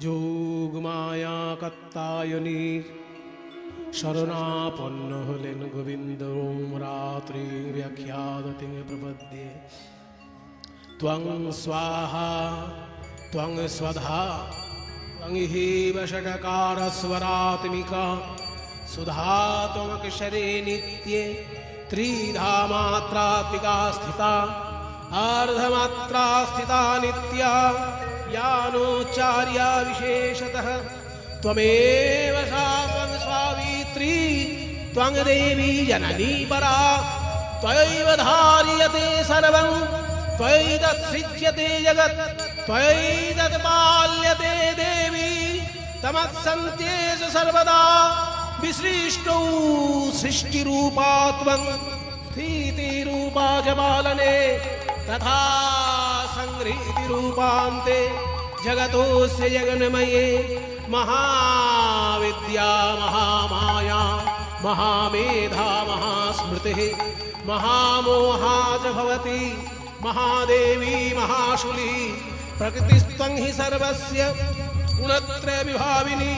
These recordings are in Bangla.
যোগ মায়া কাত্তায়নী শরণাপন্ন হলেন গোবিন্দ। রাত্রি ব্যাখ্যাদতে প্রপদ্যে ত্বং স্বাহা ত্বং স্বধা ত্বং হেব ষটকার স্বরাত্মিকা সুধা ত্বমক্ষরে নিত্যে ত্রিধা মাত্রাত্মিকা স্থিতা अर्धमात्रा स्थिता नित्या यानोच्चार्या विशेषतः त्वमेव सा त्वं सावित्री त्वं देवी जननी परा त्वयैव धार्यते सर्वं त्वयैतत्सृज्यते जगत् त्वयैतत् पाल्यते देवी तमत्सन्त्येषु सर्वदा विसृष्टौ सृष्टिरूपा त्वं स्थितिरूपा च पालने तथा संगृहीति रूपान्ते जगतोस्य जगन्मये महाविद्या महामाया महामेधा महास्मृतिः महामोहा च भवति महादेवी महाशूली प्रकृतिस्त्वं हि सर्वस्य गुणत्रय विभाविनी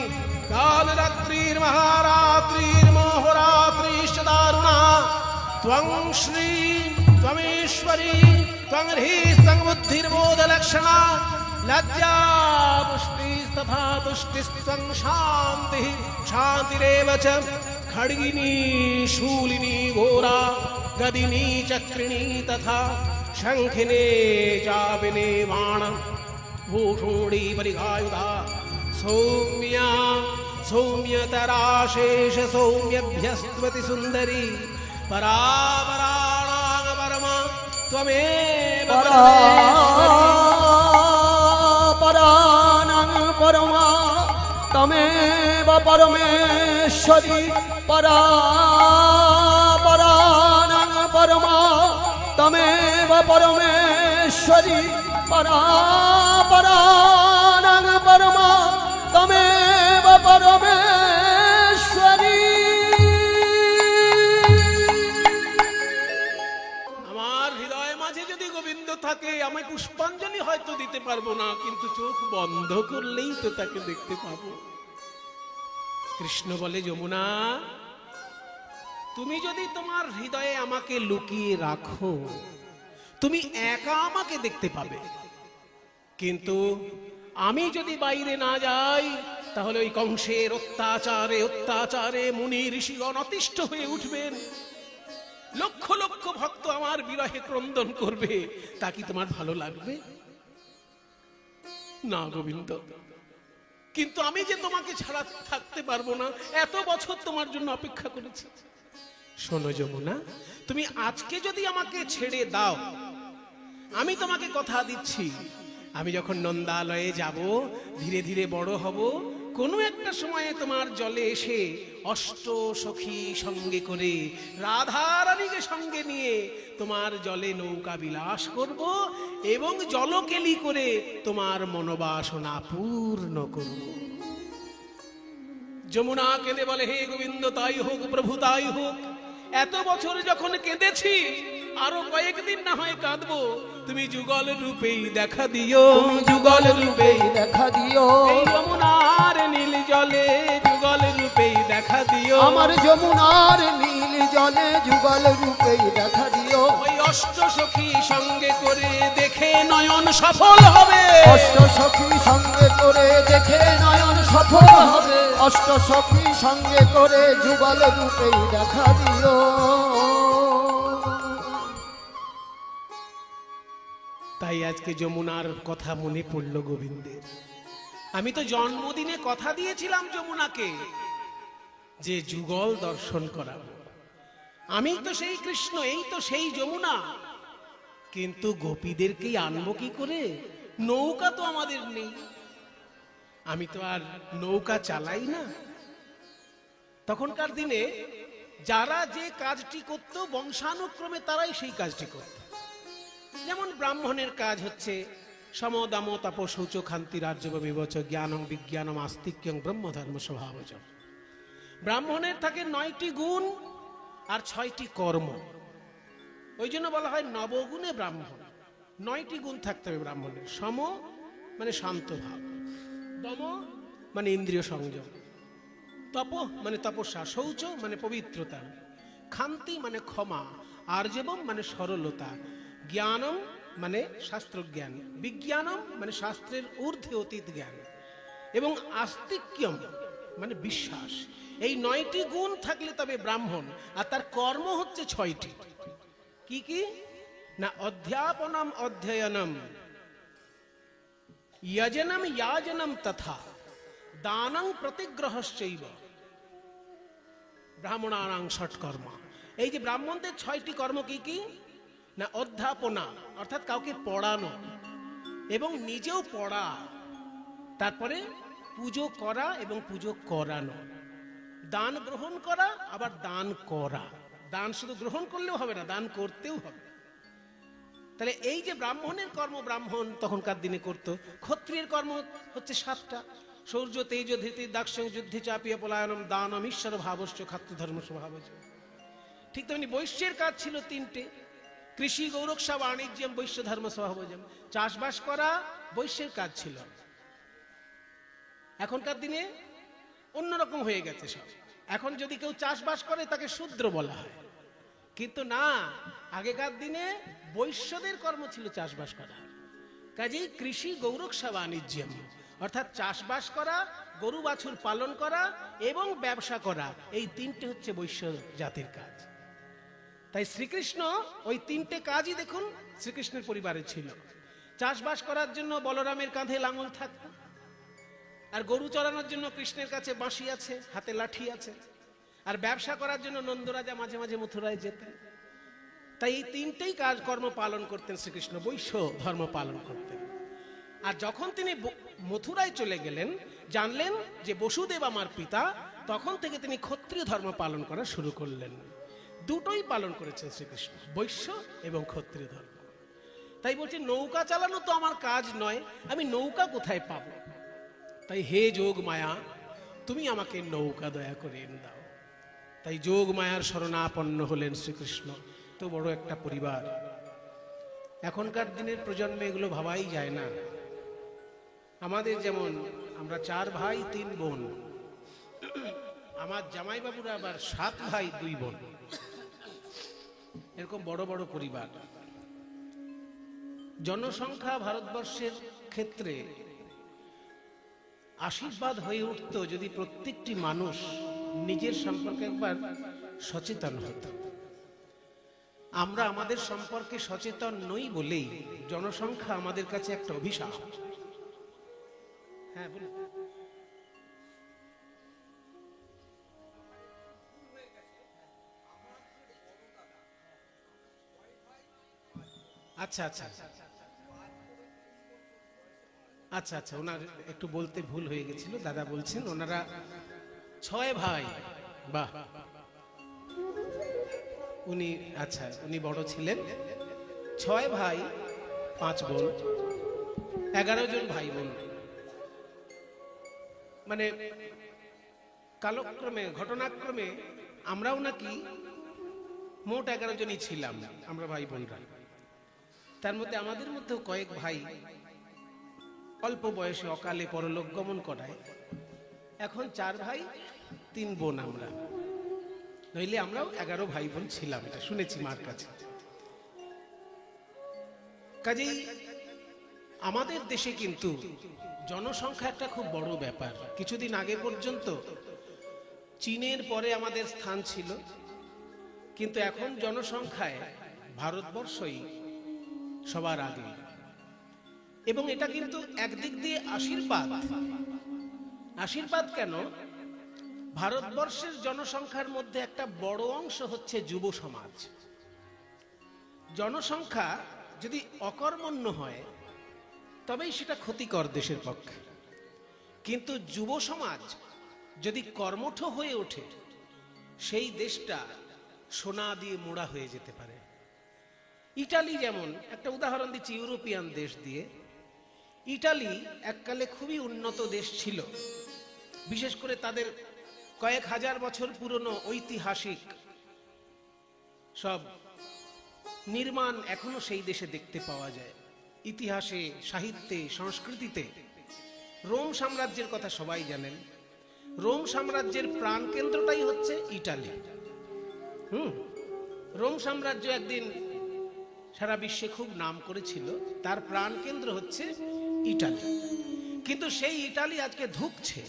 कालरात्रिर्महारात्रिर्महोरात्रिश्च दारुणा त्वं श्री त्वमेश्वरी त्वं ह्रीः त्वं बुद्धिर्बोधलक्षणा लज्जा पुष्टिस्तथा तुष्टिस्त्वं शान्तिः शान्तिरेव च खड्गिनी शूलिनी घोरा गदिनी चक्रिणी तथा शङ्खिने चापिने बाण भूषूणी परिघायुधा सौम्या सौम्यतराशेष सौम्यभ्यस्त्वति सुन्दरी परापराणां परमा त्वमेव परानां परमा तमेव परमेश्वरी परापरानां परमा तमेव परमेश्वरी परापरानां परमा तमेव परमेश्वरी। থাকে আমি পুষ্পাঞ্জলি হয়তো দিতে পারবো না, কিন্তু চোখ বন্ধ করলেই তো তাকে দেখতে পাবো। কৃষ্ণ বলে, যমুনা তুমি যদি তোমার হৃদয়ে আমাকে লুকিয়ে রাখো তুমি একা আমাকে দেখতে পাবে, কিন্তু আমি যদি বাইরে না যাই তাহলে ওই কংসের অত্যাচারে অত্যাচারে মুনি ঋষিগণ অতিষ্ঠ হয়ে উঠবেন, লক্ষ লক্ষ ভক্ত আমার বিরহে ক্রন্দন করবে। তা কি তোমার ভালো লাগবে? না গোবিন্দ, কিন্তু আমি যে তোমাকে ছাড়া থাকতে পারবো না, এত বছর তোমার জন্য অপেক্ষা করেছি। শোনো যমুনা, তুমি আজকে যদি আমাকে ছেড়ে দাও, আমি তোমাকে কথা দিচ্ছি আমি যখন নন্দালয়ে যাব, ধীরে ধীরে বড় হব, কোনো একটা সময়ে তোমার জলে এসে অষ্ট সখী সঙ্গে করে রাধা রানীকে সঙ্গে নিয়ে তোমার জলে নৌকা বিলাস করব এবং জলকেলি করে তোমার মনোবাসনা পূর্ণ করব। যমুনা কেঁদে বলে, হে গোবিন্দ তাই হোক, প্রভু তাই হোক। এত বছর যখন কেঁদেছি, আরো কয়েকদিন না হয় কাঁদবো, তুমি যুগল রূপেই দেখা দিও, যুগল রূপেই দেখা দিও, এই যমুনার নীল জলে যুগল রূপেই দেখা দিও, আমার যমুনার নীল জলে যুগল রূপেই দেখা দিও। ওই অষ্ট সখী সঙ্গে করে দেখে নয়ন সফল হবে, অষ্ট সখী সঙ্গে করে দেখে নয়ন সফল হবে, অষ্ট সখী সঙ্গে করে যুগল রূপেই দেখা দিও। তাই আজকে যমুনার কথা মনে পড়ল গোবিন্দের। আমি তো জন্মদিনে কথা দিয়েছিলাম যমুনাকে যে যুগল দর্শন করাবো। আমি তো সেই কৃষ্ণ, এই তো সেই যমুনা, কিন্তু গোপীদেরকেই আনবো কি করে? নৌকা তো আমাদের নেই, আমি তো আর নৌকা চালাই না। তখনকার দিনে যারা যে কাজটি করত, বংশানুক্রমে তারাই সেই কাজটি করত। যেমন ব্রাহ্মণের কাজ হচ্ছে সমদাম তপ শৌচ খান্তি রাজ্য বিবচ জ্ঞানং বিজ্ঞানম আস্তিক্যং ব্রহ্মধর্ম স্বভাবজ। ব্রাহ্মণের থাকে 9টি গুণ আর 6টি কর্ম, ওই জন্য বলা হয় নবগুণে ব্রাহ্মণ। 9টি গুণ থাকতে হবে ব্রাহ্মণের। সম মানে শান্ত ভাব, দম মানে ইন্দ্রিয় সংযম, তপ মানে তপস্যা, শৌচ মানে পবিত্রতা, ক্ষান্তি মানে ক্ষমা, আর্জবম মানে সরলতা, জ্ঞানম মানে শাস্ত্রজ্ঞান, বিজ্ঞানম মানে শাস্ত্রের ঊর্ধ্বে অতীত জ্ঞান, এবং আস্তিক্যম মানে বিশ্বাস। এই 9টি গুণ থাকলে তবে ব্রাহ্মণ। আর তার কর্ম হচ্ছে 6টি। কি কি না? অধ্যাপনম অধ্যয়নম, যজনম ইয়াজনম তথা দানং প্রতিগ্রহশ্চৈব ব্রাহ্মণানাং ষটকর্ম। এই যে ব্রাহ্মণদের 6টি কর্ম কি কি না? অধ্যাপনা অর্থাৎ কাউকে পড়ানো এবং নিজেও পড়া, তারপরে পুজো করা এবং পুজো করানো, দান গ্রহণ করা, আবার দান করা। দান শুধু গ্রহণ করলেও হবে না, দান করতেও হবে। তাহলে এই যে ব্রাহ্মণের কর্ম ব্রাহ্মণ তখনকার দিনে করত। ক্ষত্রিয়ের কর্ম হচ্ছে 7টা: শৌর্য, তেজ, ধৃতি, দাক্ষ্যং, যুদ্ধে চাপিয়ে পলায়নম, দানম, ঈশ্বর ভাবশ্চ, খাদ্যধর্ম স্বভাবজ। ঠিক তেমনি বৈশ্যের কাজ ছিল 3টে: কৃষি, গৌরক্ষা, বাণিজ্যম, বৈশ্য ধর্ম স্বভাবজম। চাষবাস করা বৈশ্যের কাজ ছিল। এখনকার দিনে অন্যরকম হয়ে গেছে সব। এখন যদি কেউ চাষবাস করে তাকে শূদ্র বলা হয়, কিন্তু না, আগেকার দিনে বৈশ্যদের কর্ম ছিল চাষবাস করা। কাজেই কৃষি, গৌরক্ষা, বাণিজ্যম অর্থাৎ চাষবাস করা, গরু বাছুর পালন করা এবং ব্যবসা করা, এই 3টে হচ্ছে বৈশ্য জাতির কাজ। তাই শ্রীকৃষ্ণ ওই 3টে কাজই দেখুন শ্রীকৃষ্ণের পরিবারে ছিল। চাষবাস করার জন্য বলরামের কাঁধে লাঙল থাকত, আর গরু চড়ানোর জন্য কৃষ্ণের কাছে বাঁশি আছে, হাতে লাঠি আছে, আর ব্যবসা করার জন্য নন্দরাজা মাঝে মাঝে মথুরায় যেতেন। তাই এই 3টেই কাজ কর্ম পালন করতেন শ্রীকৃষ্ণ, বৈশ্য ধর্ম পালন করতেন। আর যখন তিনি মথুরায় চলে গেলেন, জানলেন যে বসুদেব আমার পিতা, তখন থেকে তিনি ক্ষত্রিয় ধর্ম পালন করা শুরু করলেন। দুটোই পালন করেছেন শ্রীকৃষ্ণ, বৈশ্য এবং ক্ষত্রিয় ধর্ম। তাই বলছি নৌকা চালানো তো আমার কাজ নয়, আমি নৌকা কোথায় পাবো? তাই হে যোগ মায়া, তুমি আমাকে নৌকা দয়া করে এনে দাও। তাই যোগ মায়ার শরণাপন্ন হলেন শ্রীকৃষ্ণ। তো বড় একটা পরিবার। এখনকার দিনের প্রজন্মে এগুলো ভাবাই যায় না। আমাদের যেমন আমরা 4 ভাই 3 বোন, আমার জামাইবাবুরা আবার 7 ভাই 2 বোন, এরকম বড় বড় পরিবার। জনসংখ্যা ভারতবর্ষের ক্ষেত্রে আশীর্বাদ হয়ে উঠত যদি প্রত্যেকটি মানুষ নিজের সম্পর্কে একবার সচেতন হতো। আমরা আমাদের সম্পর্কে সচেতন নই বলেই জনসংখ্যা আমাদের কাছে একটা অভিশাপ। হ্যাঁ বলুন। আচ্ছা আচ্ছা আচ্ছা আচ্ছা, ওনার একটু বলতে ভুল হয়ে গেছিল। দাদা বলছেন ওনারা 6 ভাই। বাহ, উনি আচ্ছা উনি বড় ছিলেন। 6 ভাই 5 বোন, 11 জন ভাই বোন। মানে কালক্রমে ঘটনাক্রমে আমরাও নাকি মোট 11 জনই ছিলাম আমরা ভাই বোনরা। তার মধ্যে আমাদের মধ্যেও কয়েক ভাই অল্প বয়সে অকালে পরলোক গমন করায়। এখন 4 ভাই 3 বোন আমরা, নইলে আমরাও 11 ভাই বোন ছিলাম, এটা শুনেছি মার কাছে। কাজেই আমাদের দেশে কিন্তু জনসংখ্যা একটা খুব বড় ব্যাপার। কিছুদিন আগে পর্যন্ত চীনের পরে আমাদের স্থান ছিল, কিন্তু এখন জনসংখ্যায় ভারতবর্ষই সবার আগে। এবং এটা কিন্তু একদিক দিয়ে আশীর্বাদ। আশীর্বাদ কেন? ভারতবর্ষের জনসংখ্যার মধ্যে একটা বড় অংশ হচ্ছে যুব সমাজ। জনসংখ্যা যদি অকর্মণ্য হয় তবেই সেটা ক্ষতিকর দেশের পক্ষে, কিন্তু যুব সমাজ যদি কর্মঠ হয়ে ওঠে সেই দেশটা সোনা দিয়ে মোড়া হয়ে যেতে পারে। ইটালি যেমন, একটা উদাহরণ দিচ্ছি ইউরোপিয়ান দেশ দিয়ে। ইটালি এককালে খুবই উন্নত দেশ ছিল, বিশেষ করে তাদের কয়েক হাজার বছর পুরনো ঐতিহাসিক সব নির্মাণ এখনো সেই দেশে দেখতে পাওয়া যায়। ইতিহাসে, সাহিত্যে, সংস্কৃতিতে রোম সাম্রাজ্যের কথা সবাই জানেন। রোম সাম্রাজ্যের প্রাণকেন্দ্রটাই হচ্ছে ইটালি। রোম সাম্রাজ্য একদিন সারা বিশ্বে খুব নাম করেছিল, তার প্রাণকেন্দ্র হচ্ছে ইটালি। কিন্তু সেই ইটালি আজকে ধুঁকছে।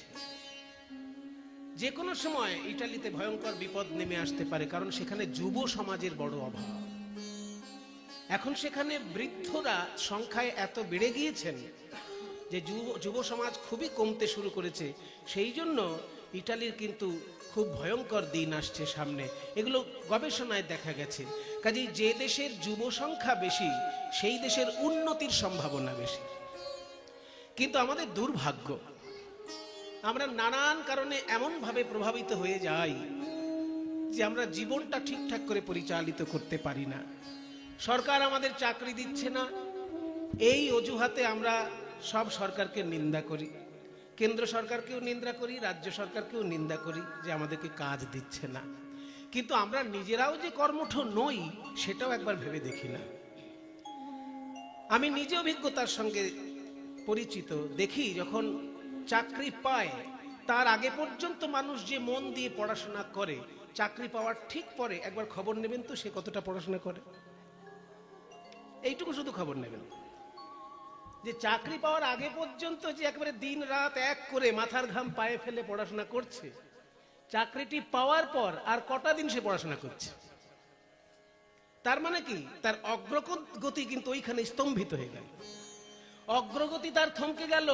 যে কোনো সময় ইটালিতে ভয়ঙ্কর বিপদ নেমে আসতে পারে, কারণ সেখানে যুব সমাজের বড় অভাব। এখন সেখানে বৃদ্ধরা সংখ্যায় এত বেড়ে গিয়েছেন যে যুব সমাজ খুবই কমতে শুরু করেছে। সেই জন্য ইটালির কিন্তু খুব ভয়ঙ্কর দিন আসছে সামনে, এগুলো গবেষণায় দেখা গেছে। কাজেই যে দেশের যুব সংখ্যা বেশি সেই দেশের উন্নতির সম্ভাবনা বেশি। কিন্তু আমাদের দুর্ভাগ্য, আমরা নানান কারণে এমনভাবে প্রভাবিত হয়ে যাই যে আমরা জীবনটা ঠিকঠাক করে পরিচালিত করতে পারি না। সরকার আমাদের চাকরি দিচ্ছে না, এই অজুহাতে আমরা সব সরকারকে নিন্দা করি, কেন্দ্র সরকারকেও নিন্দা করি, রাজ্য সরকারকেও নিন্দা করি যে আমাদেরকে কাজ দিচ্ছে না। কিন্তু আমরা নিজেরাও যে কর্মঠ নই সেটাও একবার ভেবে দেখি না। আমি নিজে অভিজ্ঞতার সঙ্গে পরিচিত, দেখি যখন চাকরি পায় তার আগে পর্যন্ত মানুষ যে মন দিয়ে পড়াশোনা করে, চাকরি পাওয়ার ঠিক পরে একবার খবর নেবেন তো সে কতটা পড়াশোনা করে। এইটুকু শুধু খবর নেবেন যে চাকরি পাওয়ার আগে পর্যন্ত যে একবারে দিন রাত এক করে মাথার ঘাম পায়ে ফেলে পড়াশোনা করছে, চাকরিটি পাওয়ার পর আর কটা দিন সে পড়াশোনা করছে। তার মানে কি, তার অগ্রগতি কিন্তু ওইখানে স্তম্ভিত হয়ে গেল, অগ্রগতি তার থমকে গেল,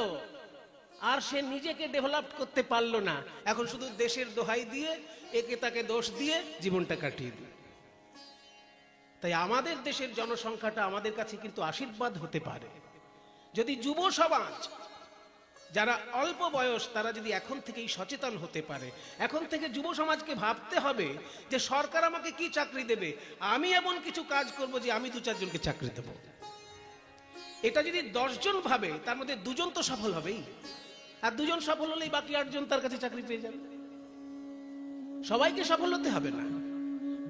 আর সে নিজেকে ডেভেলপ করতে পারলো না। এখন শুধু দেশের দোহাই দিয়ে একে তাকে দোষ দিয়ে জীবনটা কাটিয়ে দিল। তাই আমাদের দেশের জনসংখ্যাটা আমাদের কাছে কিন্তু আশীর্বাদ হতে পারে যদি যুব সমাজ যারা অল্প বয়স তারা যদি এখন থেকেই সচেতন হতে পারে। এখন থেকে যুব সমাজকে ভাবতে হবে যে সরকার আমাকে কি চাকরি দেবে, আমি এমন কিছু কাজ করব যে আমি 2-4 জনকে চাকরি দেব। এটা যদি 10 জন ভাবে তার মধ্যে 2 জন তো সফল হবেই, আর 2 জন সফল হলেই বাকি 8 জন তার কাছে চাকরি পেয়ে যাবে। সবাইকে সফল হতে হবে না,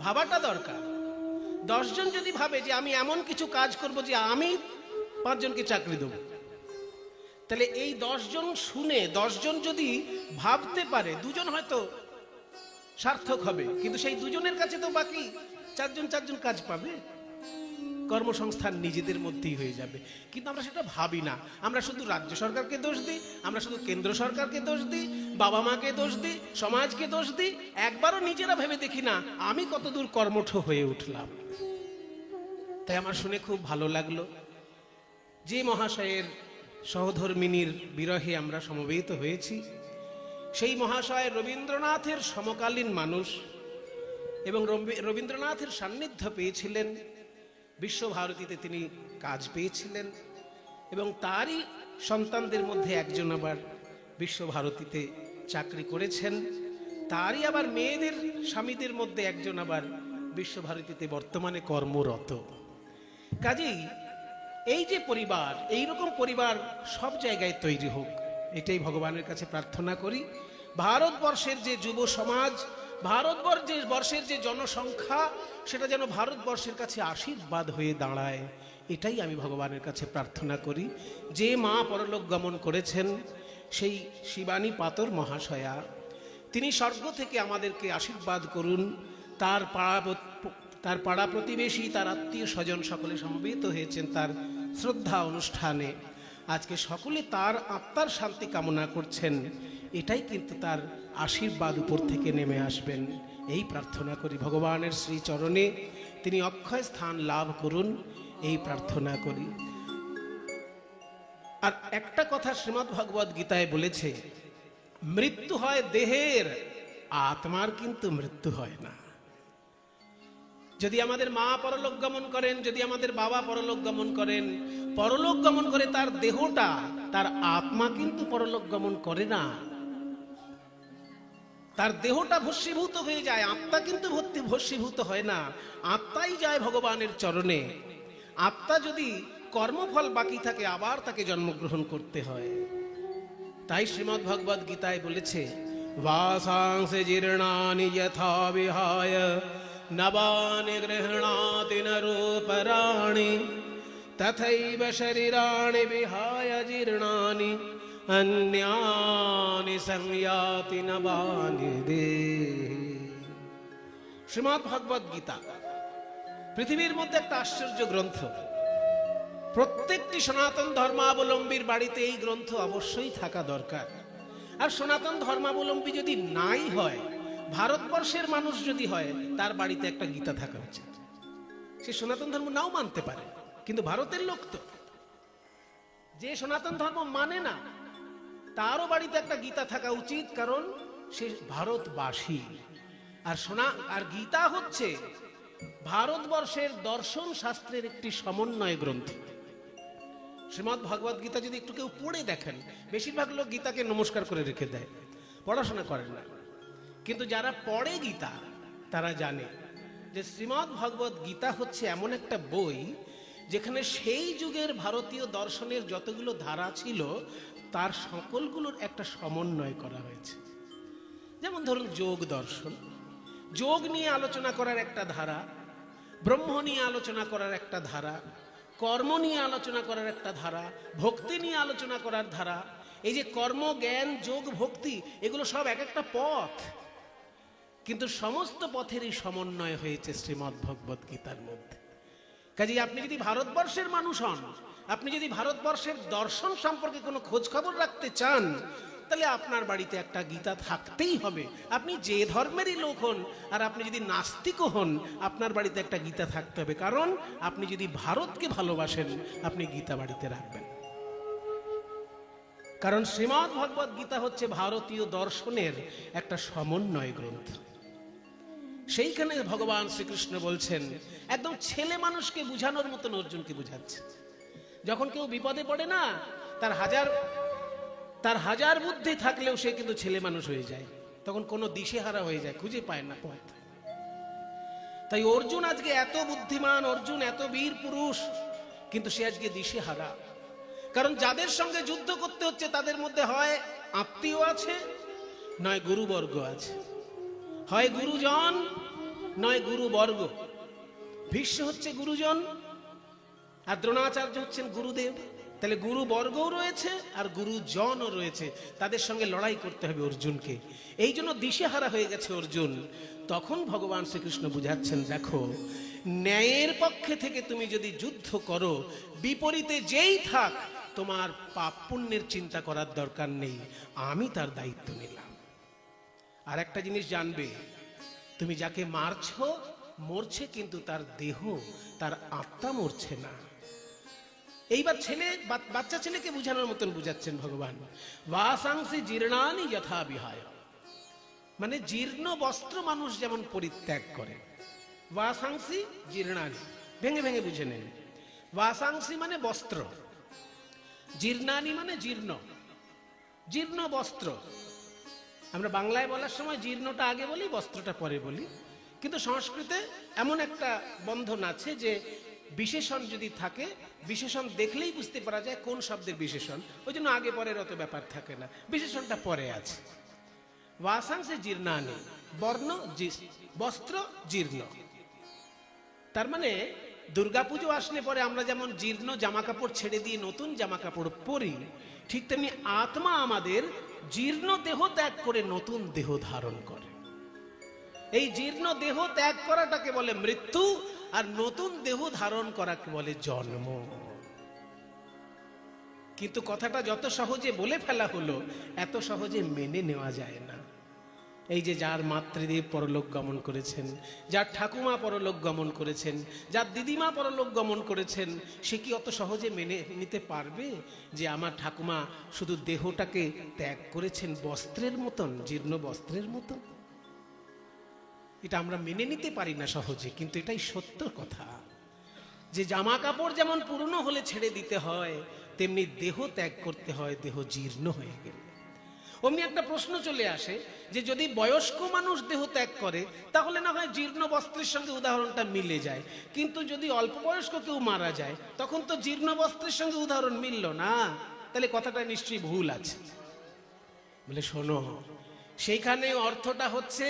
ভাবাটা দরকার। 10 জন যদি ভাবে যে আমি এমন কিছু কাজ করব যে আমি 5 জনকে চাকরি দেব, তাহলে এই 10 জন শুনে 10 জন যদি ভাবতে পারে 2 জন হয়তো সার্থক হবে, কিন্তু সেই 2 জনের কাছে তো বাকি 4 জন কাজ পাবে, কর্মসংস্থান নিজেদের মধ্যেই হয়ে যাবে। কিন্তু আমরা সেটা ভাবি না, আমরা শুধু রাজ্য সরকারকে দোষ দিই, আমরা শুধু কেন্দ্র সরকারকে দোষ দিই, বাবা মাকে দোষ দিই, সমাজকে দোষ দিই, একবারও নিজেরা ভেবে দেখি না আমি কতদূর কর্মঠ হয়ে উঠলাম। তাই আমার শুনে খুব ভালো লাগলো যে মহাশয়ের সহধর্মিনীর বিরহে আমরা সমবেত হয়েছি। সেই মহাশয় রবীন্দ্রনাথের সমকালীন মানুষ এবং রবীন্দ্রনাথের সান্নিধ্য পেয়েছিলেন, বিশ্বভারতীতে তিনি কাজ পেয়েছিলেন এবং তারই সন্তানদের মধ্যে একজন আবার বিশ্বভারতীতে চাকরি করেছেন, তারই আবার মেয়েদের স্বামীদের মধ্যে একজন আবার বিশ্বভারতীতে বর্তমানে কর্মরত। কাজেই এই যে পরিবার, এইরকম পরিবার সব জায়গায় তৈরি হোক, এটাই ভগবানের কাছে প্রার্থনা করি। ভারতবর্ষের যে যুব সমাজ, ভারতবর্ষের যে জনসংখ্যা, সেটা যেন ভারতবর্ষের কাছে আশীর্বাদ হয়ে দাঁড়ায়, এটাই আমি ভগবানের কাছে প্রার্থনা করি। যে মা পরলোক গমন করেছেন সেই শিবানী পাতর মহাশয়া, তিনি স্বর্গ থেকে আমাদেরকে আশীর্বাদ করুন। তার পাড়া প্রতিবেশী, তার আত্মীয় স্বজন সকলে সমবেত হয়েছেন তার শ্রদ্ধা অনুষ্ঠানে। আজকে সকলে তার আত্মার শান্তি কামনা করছেন, এটাই কিন্তু তার আশীর্বাদ উপর থেকে নেমে আসবেন, এই প্রার্থনা করি। ভগবানের শ্রীচরণে তিনি অক্ষয় স্থান লাভ করুন, এই প্রার্থনা করি। আর একটা কথা শ্রীমদ্ ভগবদ গীতায় বলেছে, মৃত্যু হয় দেহের, আত্মার কিন্তু মৃত্যু হয় না। যদি আমাদের মা পরলোক গমন করেন, যদি আমাদের বাবা পরলোক গমন করেন, পরলোক গমন করে তার দেহটা, তার আত্মা কিন্তু পরলোক গমন করে না। তার দেহটা ভস্মীভূত হয়ে যায়, আত্মা কিন্তু ভস্মীভূত হয় না, আত্মাই যায় ভগবানের চরণে। আত্মা যদি কর্মফল বাকি থাকে আবার তাকে জন্মগ্রহণ করতে হয়। তাই শ্রীমদ্ ভগবদ গীতায় বলেছে, বাসাংসে জীর্ণানি যথা বিহায় নবানি গৃহণাতি নরোপরাণি তথৈব শরীরাণি বিহায় জীর্ণানি अन्यानि संयाति नवानि देहि। শ্রীমদ্ ভগবদ গীতা পৃথিবীর মধ্যে একটা আশ্চর্য গ্রন্থ। প্রত্যেকটি সনাতন ধর্মাবলম্বীর বাড়িতে এই গ্রন্থ অবশ্যই থাকা দরকার। আর সনাতন ধর্মাবলম্বী যদি নাই হয়, ভারতবর্ষের মানুষ যদি হয়, তার বাড়িতে একটা গীতা থাকা উচিত। সে সনাতন ধর্ম নাও মানতে পারে, কিন্তু ভারতের লোক তো, যে সনাতন ধর্ম মানে না, তারও বাড়িতে একটা গীতা থাকা উচিত, কারণ সে ভারতবাসী। আর গীতা হচ্ছে ভারতবর্ষের দর্শন শাস্ত্রের একটি সমন্বয় গ্রন্থ। শ্রীমদ্ ভগবদ গীতা যদি একটু কেউ পড়ে দেখেন, বেশিরভাগ লোক গীতাকে নমস্কার করে রেখে দেয়, পড়াশোনা করেন না। কিন্তু যারা পড়ে গীতা, তারা জানে যে শ্রীমদ্ ভগবদ গীতা হচ্ছে এমন একটা বই যেখানে সেই যুগের ভারতীয় দর্শনের যতগুলো ধারা ছিল, তার সকলগুলোর একটা সমন্বয় করা হয়েছে। যেমন ধরুন যোগ দর্শন, যোগ নিয়ে আলোচনা করার একটা ধারা, ব্রহ্ম নিয়ে আলোচনা করার একটা ধারা, কর্ম নিয়ে আলোচনা করার একটা ধারা, ভক্তি নিয়ে আলোচনা করার ধারা। এই যে কর্ম, জ্ঞান, যোগ, ভক্তি, এগুলো সব এক একটা পথ, কিন্তু সমস্ত পথেরই সমন্বয় হয়েছে শ্রীমদ্ ভগবদ গীতার মধ্যে। কাজেই আপনি যদি ভারতবর্ষের মানুষ হন, আপনি যদি ভারতবর্ষের দর্শন সম্পর্কে কোনো খোঁজ খবর রাখতে চান, তাহলে আপনার বাড়িতে একটা গীতা থাকতেই হবে। আপনি যে ধর্মেরই লোক হন, আর আপনি যদি নাস্তিকও হন, আপনার বাড়িতে একটা গীতা থাকতে হবে। কারণ আপনি যদি ভারতকে ভালোবাসেন, আপনি গীতা বাড়িতে রাখবেন। কারণ শ্রীমদ্ ভগবদ গীতা হচ্ছে ভারতীয় দর্শনের একটা সমন্বয় গ্রন্থ। সেইখানে ভগবান শ্রীকৃষ্ণ বলছেন, একদম ছেলে মানুষকে বুঝানোর মতন অর্জুনকে বুঝাচ্ছে। যখন কেউ বিপদে পড়ে না, তার হাজার বুদ্ধি থাকলেও সে কিন্তু ছেলে মানুষ হয়ে যায়, তখন কোনো দিশেহারা হয়ে যায়, খুঁজে পায় না পথ। তাই অর্জুন আজকে এত বুদ্ধিমান, অর্জুন এত বীর পুরুষ, কিন্তু সে আজকে দিশেহারা। কারণ যাদের সঙ্গে যুদ্ধ করতে হচ্ছে, তাদের মধ্যে হয় আত্মীয় আছে, নয় গুরুবর্গ আছে, হয় গুরুজন নয় গুরুবর্গ। ভীষ্ম হচ্ছে গুরুজন, আর দ্রোণাচার্য হচ্ছেন গুরুদেব। তাহলে গুরুবর্গও রয়েছে আর গুরুজনও রয়েছে, তাদের সঙ্গে লড়াই করতে হবে অর্জুনকে। এই জন্য দিশেহারা হয়ে গেছে অর্জুন। তখন ভগবান শ্রীকৃষ্ণ বুঝাচ্ছেন, দেখো, ন্যায়ের পক্ষে থেকে তুমি যদি যুদ্ধ করো, বিপরীতে যেই থাক, তোমার পাপ পুণ্যের চিন্তা করার দরকার নেই, আমি তার দায়িত্ব নিলাম। আর একটা জিনিস জানবে, তুমি যাকে মারছো, মরছে কিন্তু তার দেহ, তার আত্মা মরছে না। এইবার বাচ্চা ছেলেকে বুঝানোর মতন বুঝাচ্ছেন ভগবান। বাসাংসি জীর্ণানি যথা বিহায়, মানে জীর্ণ বস্ত্র মানুষ যেমন পরিত্যাগ করে। বাসাংসি জীর্ণানি, ভেঙে ভেঙে বুঝে নেন। বাসাংসি মানে বস্ত্র, জীর্ণানি মানে জীর্ণ, জীর্ণ বস্ত্র। আমরা বাংলায় বলার সময় জীর্ণটা আগে বলি, বস্ত্রটা পরে বলি, কিন্তু সংস্কৃতে এমন একটা বন্ধন আছে যে বিশেষণ যদি থাকে, বিশেষণ দেখলেই বুঝতে পারা যায় কোন শব্দের বিশেষণ, ওই জন্য আগে পরের অত ব্যাপার থাকে না, বিশেষণটা পরে আছে। বাসাংসে জীর্ণানি, বর্ণ বস্ত্র জীর্ণ। তার মানে দুর্গাপুজো আসলে পরে আমরা যেমন জীর্ণ জামা কাপড় ছেড়ে দিয়ে নতুন জামা কাপড় পরি, ঠিক তেমনি আত্মা আমাদের জীর্ণ দেহ ত্যাগ করে নতুন দেহ ধারণ করে। এই জীর্ণ দেহ ত্যাগ করাটাকে বলে মৃত্যু, আর নতুন দেহ ধারণ করাকে বলে জন্ম। কিন্তু কথাটা যত সহজে বলে ফেলা হলো, এত সহজে মেনে নেওয়া যায় না। এই যে যার মাতৃদেব পরলোক গমন করেছেন, যার ঠাকুমা পরলোক গমন করেছেন, যার দিদিমা পরলোক গমন করেছেন, সে কি অত সহজে মেনে নিতে পারবে যে আমার ঠাকুমা শুধু দেহটাকে ত্যাগ করেছেন বস্ত্রের মতন, জীর্ণ বস্ত্রের মতন? এটা আমরা মেনে নিতে পারি না সহজে, কিন্তু এটাই সত্য কথা যে জামা কাপড় যেমন পুরনো হলে ছেড়ে দিতে হয়, তেমনি দেহ ত্যাগ করতে হয় দেহ জীর্ণ হয়ে গেলে। অমনি একটা প্রশ্ন চলে আসে যে যদি বয়স্ক মানুষ দেহ ত্যাগ করে, তাহলে না হয় জীর্ণ বস্ত্রের সঙ্গে উদাহরণটা মিলে যায়, কিন্তু যদি অল্প বয়স্ক কেউ মারা যায়, তখন তো জীর্ণ বস্ত্রের সঙ্গে উদাহরণ মিলল না, তাহলে কথাটা নিশ্চয়ই ভুল আছে। বলে শোনো, সেইখানে অর্থটা হচ্ছে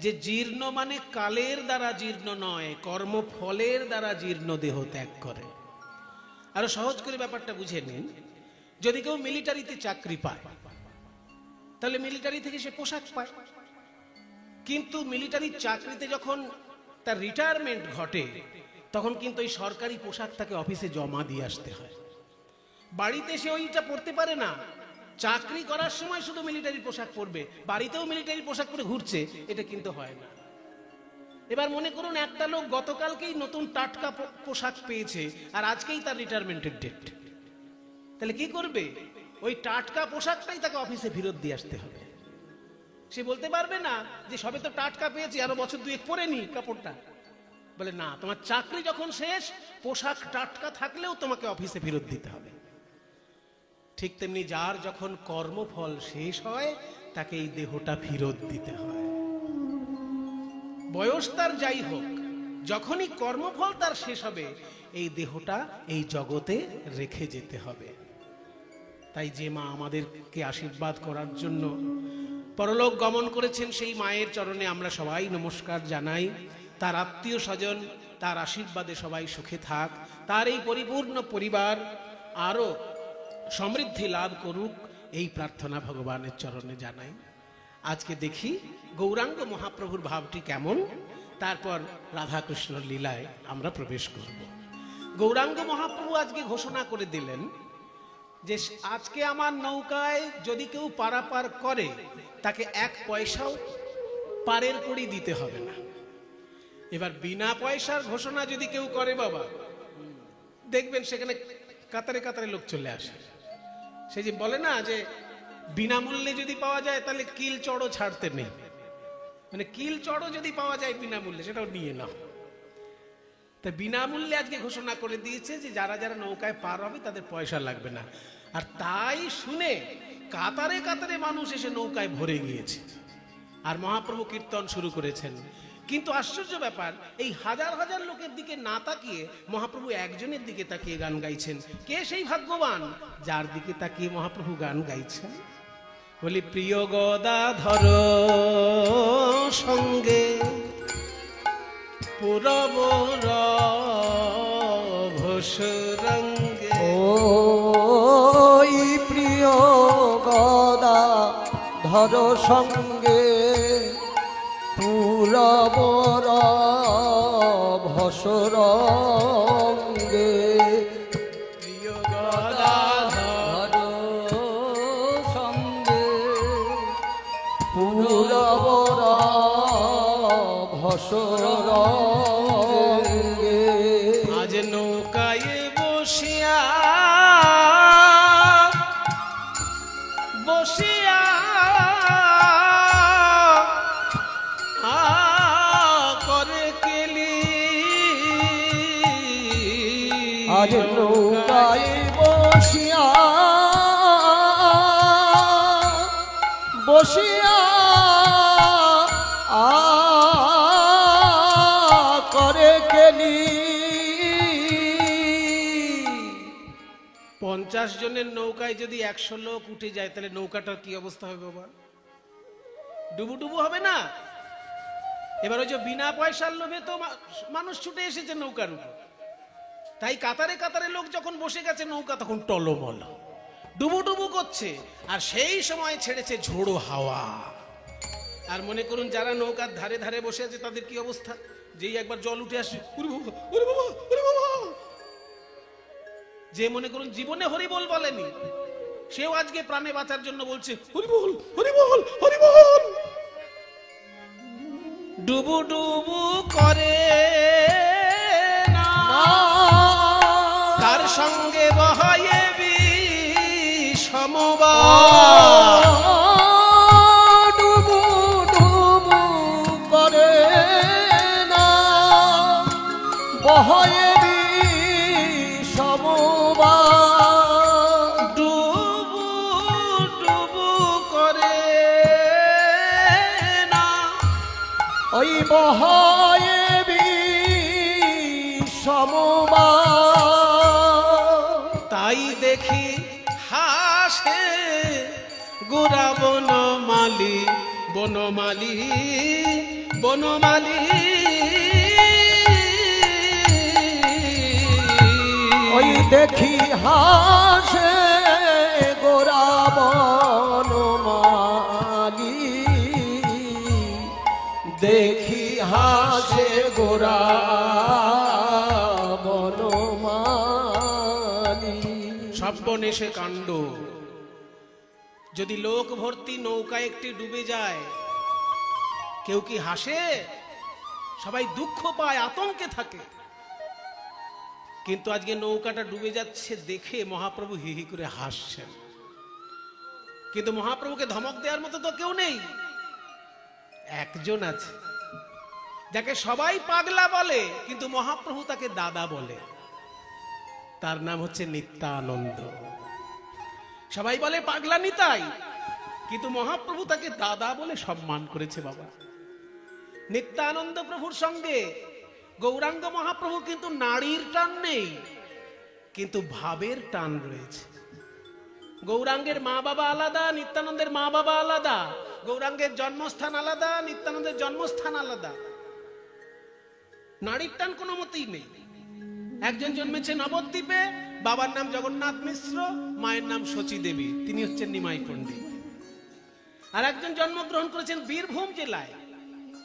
যে জীর্ণ মানে কালের দ্বারা জীর্ণ নয়, কর্মফলের দ্বারা জীর্ণ দেহ ত্যাগ করে। আরো সহজ করে ব্যাপারটা বুঝে নিন। যদি কেউ মিলিটারিতে চাকরি পায় তাহলে মিলিটারি থেকে সে পোশাক পায়, কিন্তু মিলিটারির চাকরিতে যখন তার রিটায়ারমেন্ট ঘটে তখন কিন্তু ওই সরকারি পোশাক তাকে অফিসে জমা দিয়ে আসতে হয়। বাড়িতে সে ওইটা পরতে পারে না। চাকরি করার সময় শুধু মিলিটারি পোশাক পরবে, বাড়িতেও মিলিটারি পোশাক পরে ঘুরছে, এটা কিন্তু হয় না। এবার মনে করুন একটা লোক গতকালকেই নতুন টাটকা পোশাক পেয়েছে আর আজকেই তার রিটায়ারমেন্টের ডেট, তাহলে কি করবে? ওই টাটকা পোশাকটাই তাকে অফিসে ফেরত দিয়ে আসতে হবে। সে বলতে পারবে না যে সবে তো টাটকা পেয়েছি, আরো বছর দুয়েক পরে নি কাপড়টা। বলে না, তোমার চাকরি যখন শেষ, পোশাক টাটকা থাকলেও তোমাকে অফিসে ফেরত দিতে হবে। ঠিক তেমনি যার যখন কর্মফল শেষ হয় তাকে এই দেহটা ফেরত দিতে হয়। বয়স তার যাই হোক, যখনই কর্মফল তার শেষ হবে এই দেহটা এই জগতে রেখে যেতে হবে। তাই যে মা আমাদেরকে আশীর্বাদ করার জন্য পরলোক গমন করেছেন সেই মায়ের চরণে আমরা সবাই নমস্কার জানাই। তার আত্মীয় স্বজন তার আশীর্বাদে সবাই সুখে থাক, তার এই পরিপূর্ণ পরিবার আরো সমৃদ্ধি লাভ করুক, এই প্রার্থনা ভগবানের চরণে জানাই। আজকে দেখি গৌরাঙ্গ মহাপ্রভুর ভাবটি কেমন, তারপর রাধাকৃষ্ণ লীলায় আমরা প্রবেশ করব। গৌরাঙ্গ মহাপ্রভু আজকে ঘোষণা করে দিলেন যে আজকে আমার নৌকায় যদি কেউ পারাপার করে তাকে 1 পয়সাও পারের কড়ি দিতে হবে না। এবার বিনা পয়সার ঘোষণা যদি কেউ করে বাবা, দেখবেন সেখানে কাতারে কাতারে লোক চলে আসে। সে যে বলে না যে বিনামূল্যে যদি পাওয়া যায় তাহলে কিল চড়ও ছাড়তে নেই, মানে কিল চড়ও যদি পাওয়া যায় বিনামূল্যে সেটাও নিয়ে নাও। তা বিনামূল্যে আজকে ঘোষণা করে দিয়েছে যে যারা যারা নৌকায় পার হবে তাদের পয়সা লাগবে না। আর তাই শুনে কাতারে কাতারে মানুষ এসে নৌকায় ভরে গিয়েছে আর মহাপ্রভু কীর্তন শুরু করেছেন। কিন্তু আশ্চর্য ব্যাপার, এই হাজার হাজার লোকের দিকে না তাকিয়ে মহাপ্রভু একজনের দিকে তাকিয়ে গান গাইছেন। কে সেই ভাগ্যবান যার দিকে তাকিয়ে মহাপ্রভু গান গাইছেন? বলি প্রিয় গদাধর সঙ্গে পুরব রঙ্গে, ওই প্রিয় গদাধর সঙ্গে পুরব রঙ্গে, প্রিয় গদাধর সঙ্গে পুরব রঙ্গে। আজ নৌকায় বসিয়া বসিয়া করে কেলি, আজ নৌকায় বসিয়া বসিয়া করে কেলি। 50 জনের নৌকায় যদি 100 লোক উঠে যায় তাহলে নৌকাটার কি অবস্থা হবে বাবা? ডুবু ডুবু হবে না? এবার ওই যে বিনা পয়সার লোভে তো মানুষ ছুটে এসেছে নৌকার উপর, তাই কাতারে কাতারে লোক যখন বসে গেছে নৌকা তখন টলমল ডুবু ডুবু করছে। আর সেই সময় ছেড়েছে ঝোড়ো হাওয়া। আর মনে করুন যারা নৌকার ধারে ধারে বসে আছে তাদের কি অবস্থা? যেই একবার জল উঠে আসে, ওরে বাবা, ওরে বাবা, ওরে বাবা। যে মনে করুন জীবনে হরিবোল বলেনি, সেও আজকে প্রাণে বাঁচার জন্য বলছে হরিবোল, হরিবোল, হরিবোল। ডুবু ডুবু করে না, কার সঙ্গে বহায়ে সমবায়। ডুবু ডুবু করে না, বহয়ে সমবায়। ডুবু ডুবু করে না, ওই বহয়ে সমবায়। তাই দেখি হাসে গোরা বনমালী, বনমালী, বনমালী। ওই দেখি হাসে বনমালী, দেখি হাসে গোরা বনমালী। সর্বনেশে কাণ্ড। যদি লোক ভর্তি নৌকা একটি ডুবে যায়, কেউ কি হাসে? সবাই দুঃখ পায়, আতঙ্কে থাকে। কিন্তু আজকে নৌকাটা ডুবে যাচ্ছে দেখে মহাপ্রভু হি হি করে হাসছেন। কিন্তু মহাপ্রভুকে ধমক দেওয়ার মতো তো কেউ নেই। একজন আছে যাকে সবাই পাগলা বলে, কিন্তু মহাপ্রভু তাকে দাদা বলে। তার নাম হচ্ছে নিত্যানন্দ। সবাই বলে পাগলা নিতাই, কিন্তু মহাপ্রভু তাকে দাদা বলে সম্মান করেছে। বাবা, নিত্যানন্দ প্রভুর সঙ্গে গৌরাঙ্গ মহাপ্রভু কিন্তু নারীর টান নেই, কিন্তু ভাবের টান রয়েছে। গৌরাঙ্গের মা বাবা আলাদা, নিত্যানন্দের মা বাবা আলাদা। গৌরাঙ্গের জন্মস্থান আলাদা, নিত্যানন্দের জন্মস্থান আলাদা। নারীর টান কোনো মতেই নেই। একজন জন্মেছে নবদ্বীপে, বাবার নাম জগন্নাথ মিশ্র, মায়ের নাম শচী দেবী, তিনি হচ্ছেন নিমাই পণ্ডিত। আর একজন জন্মগ্রহণ করেছেন বীরভূম জেলায়,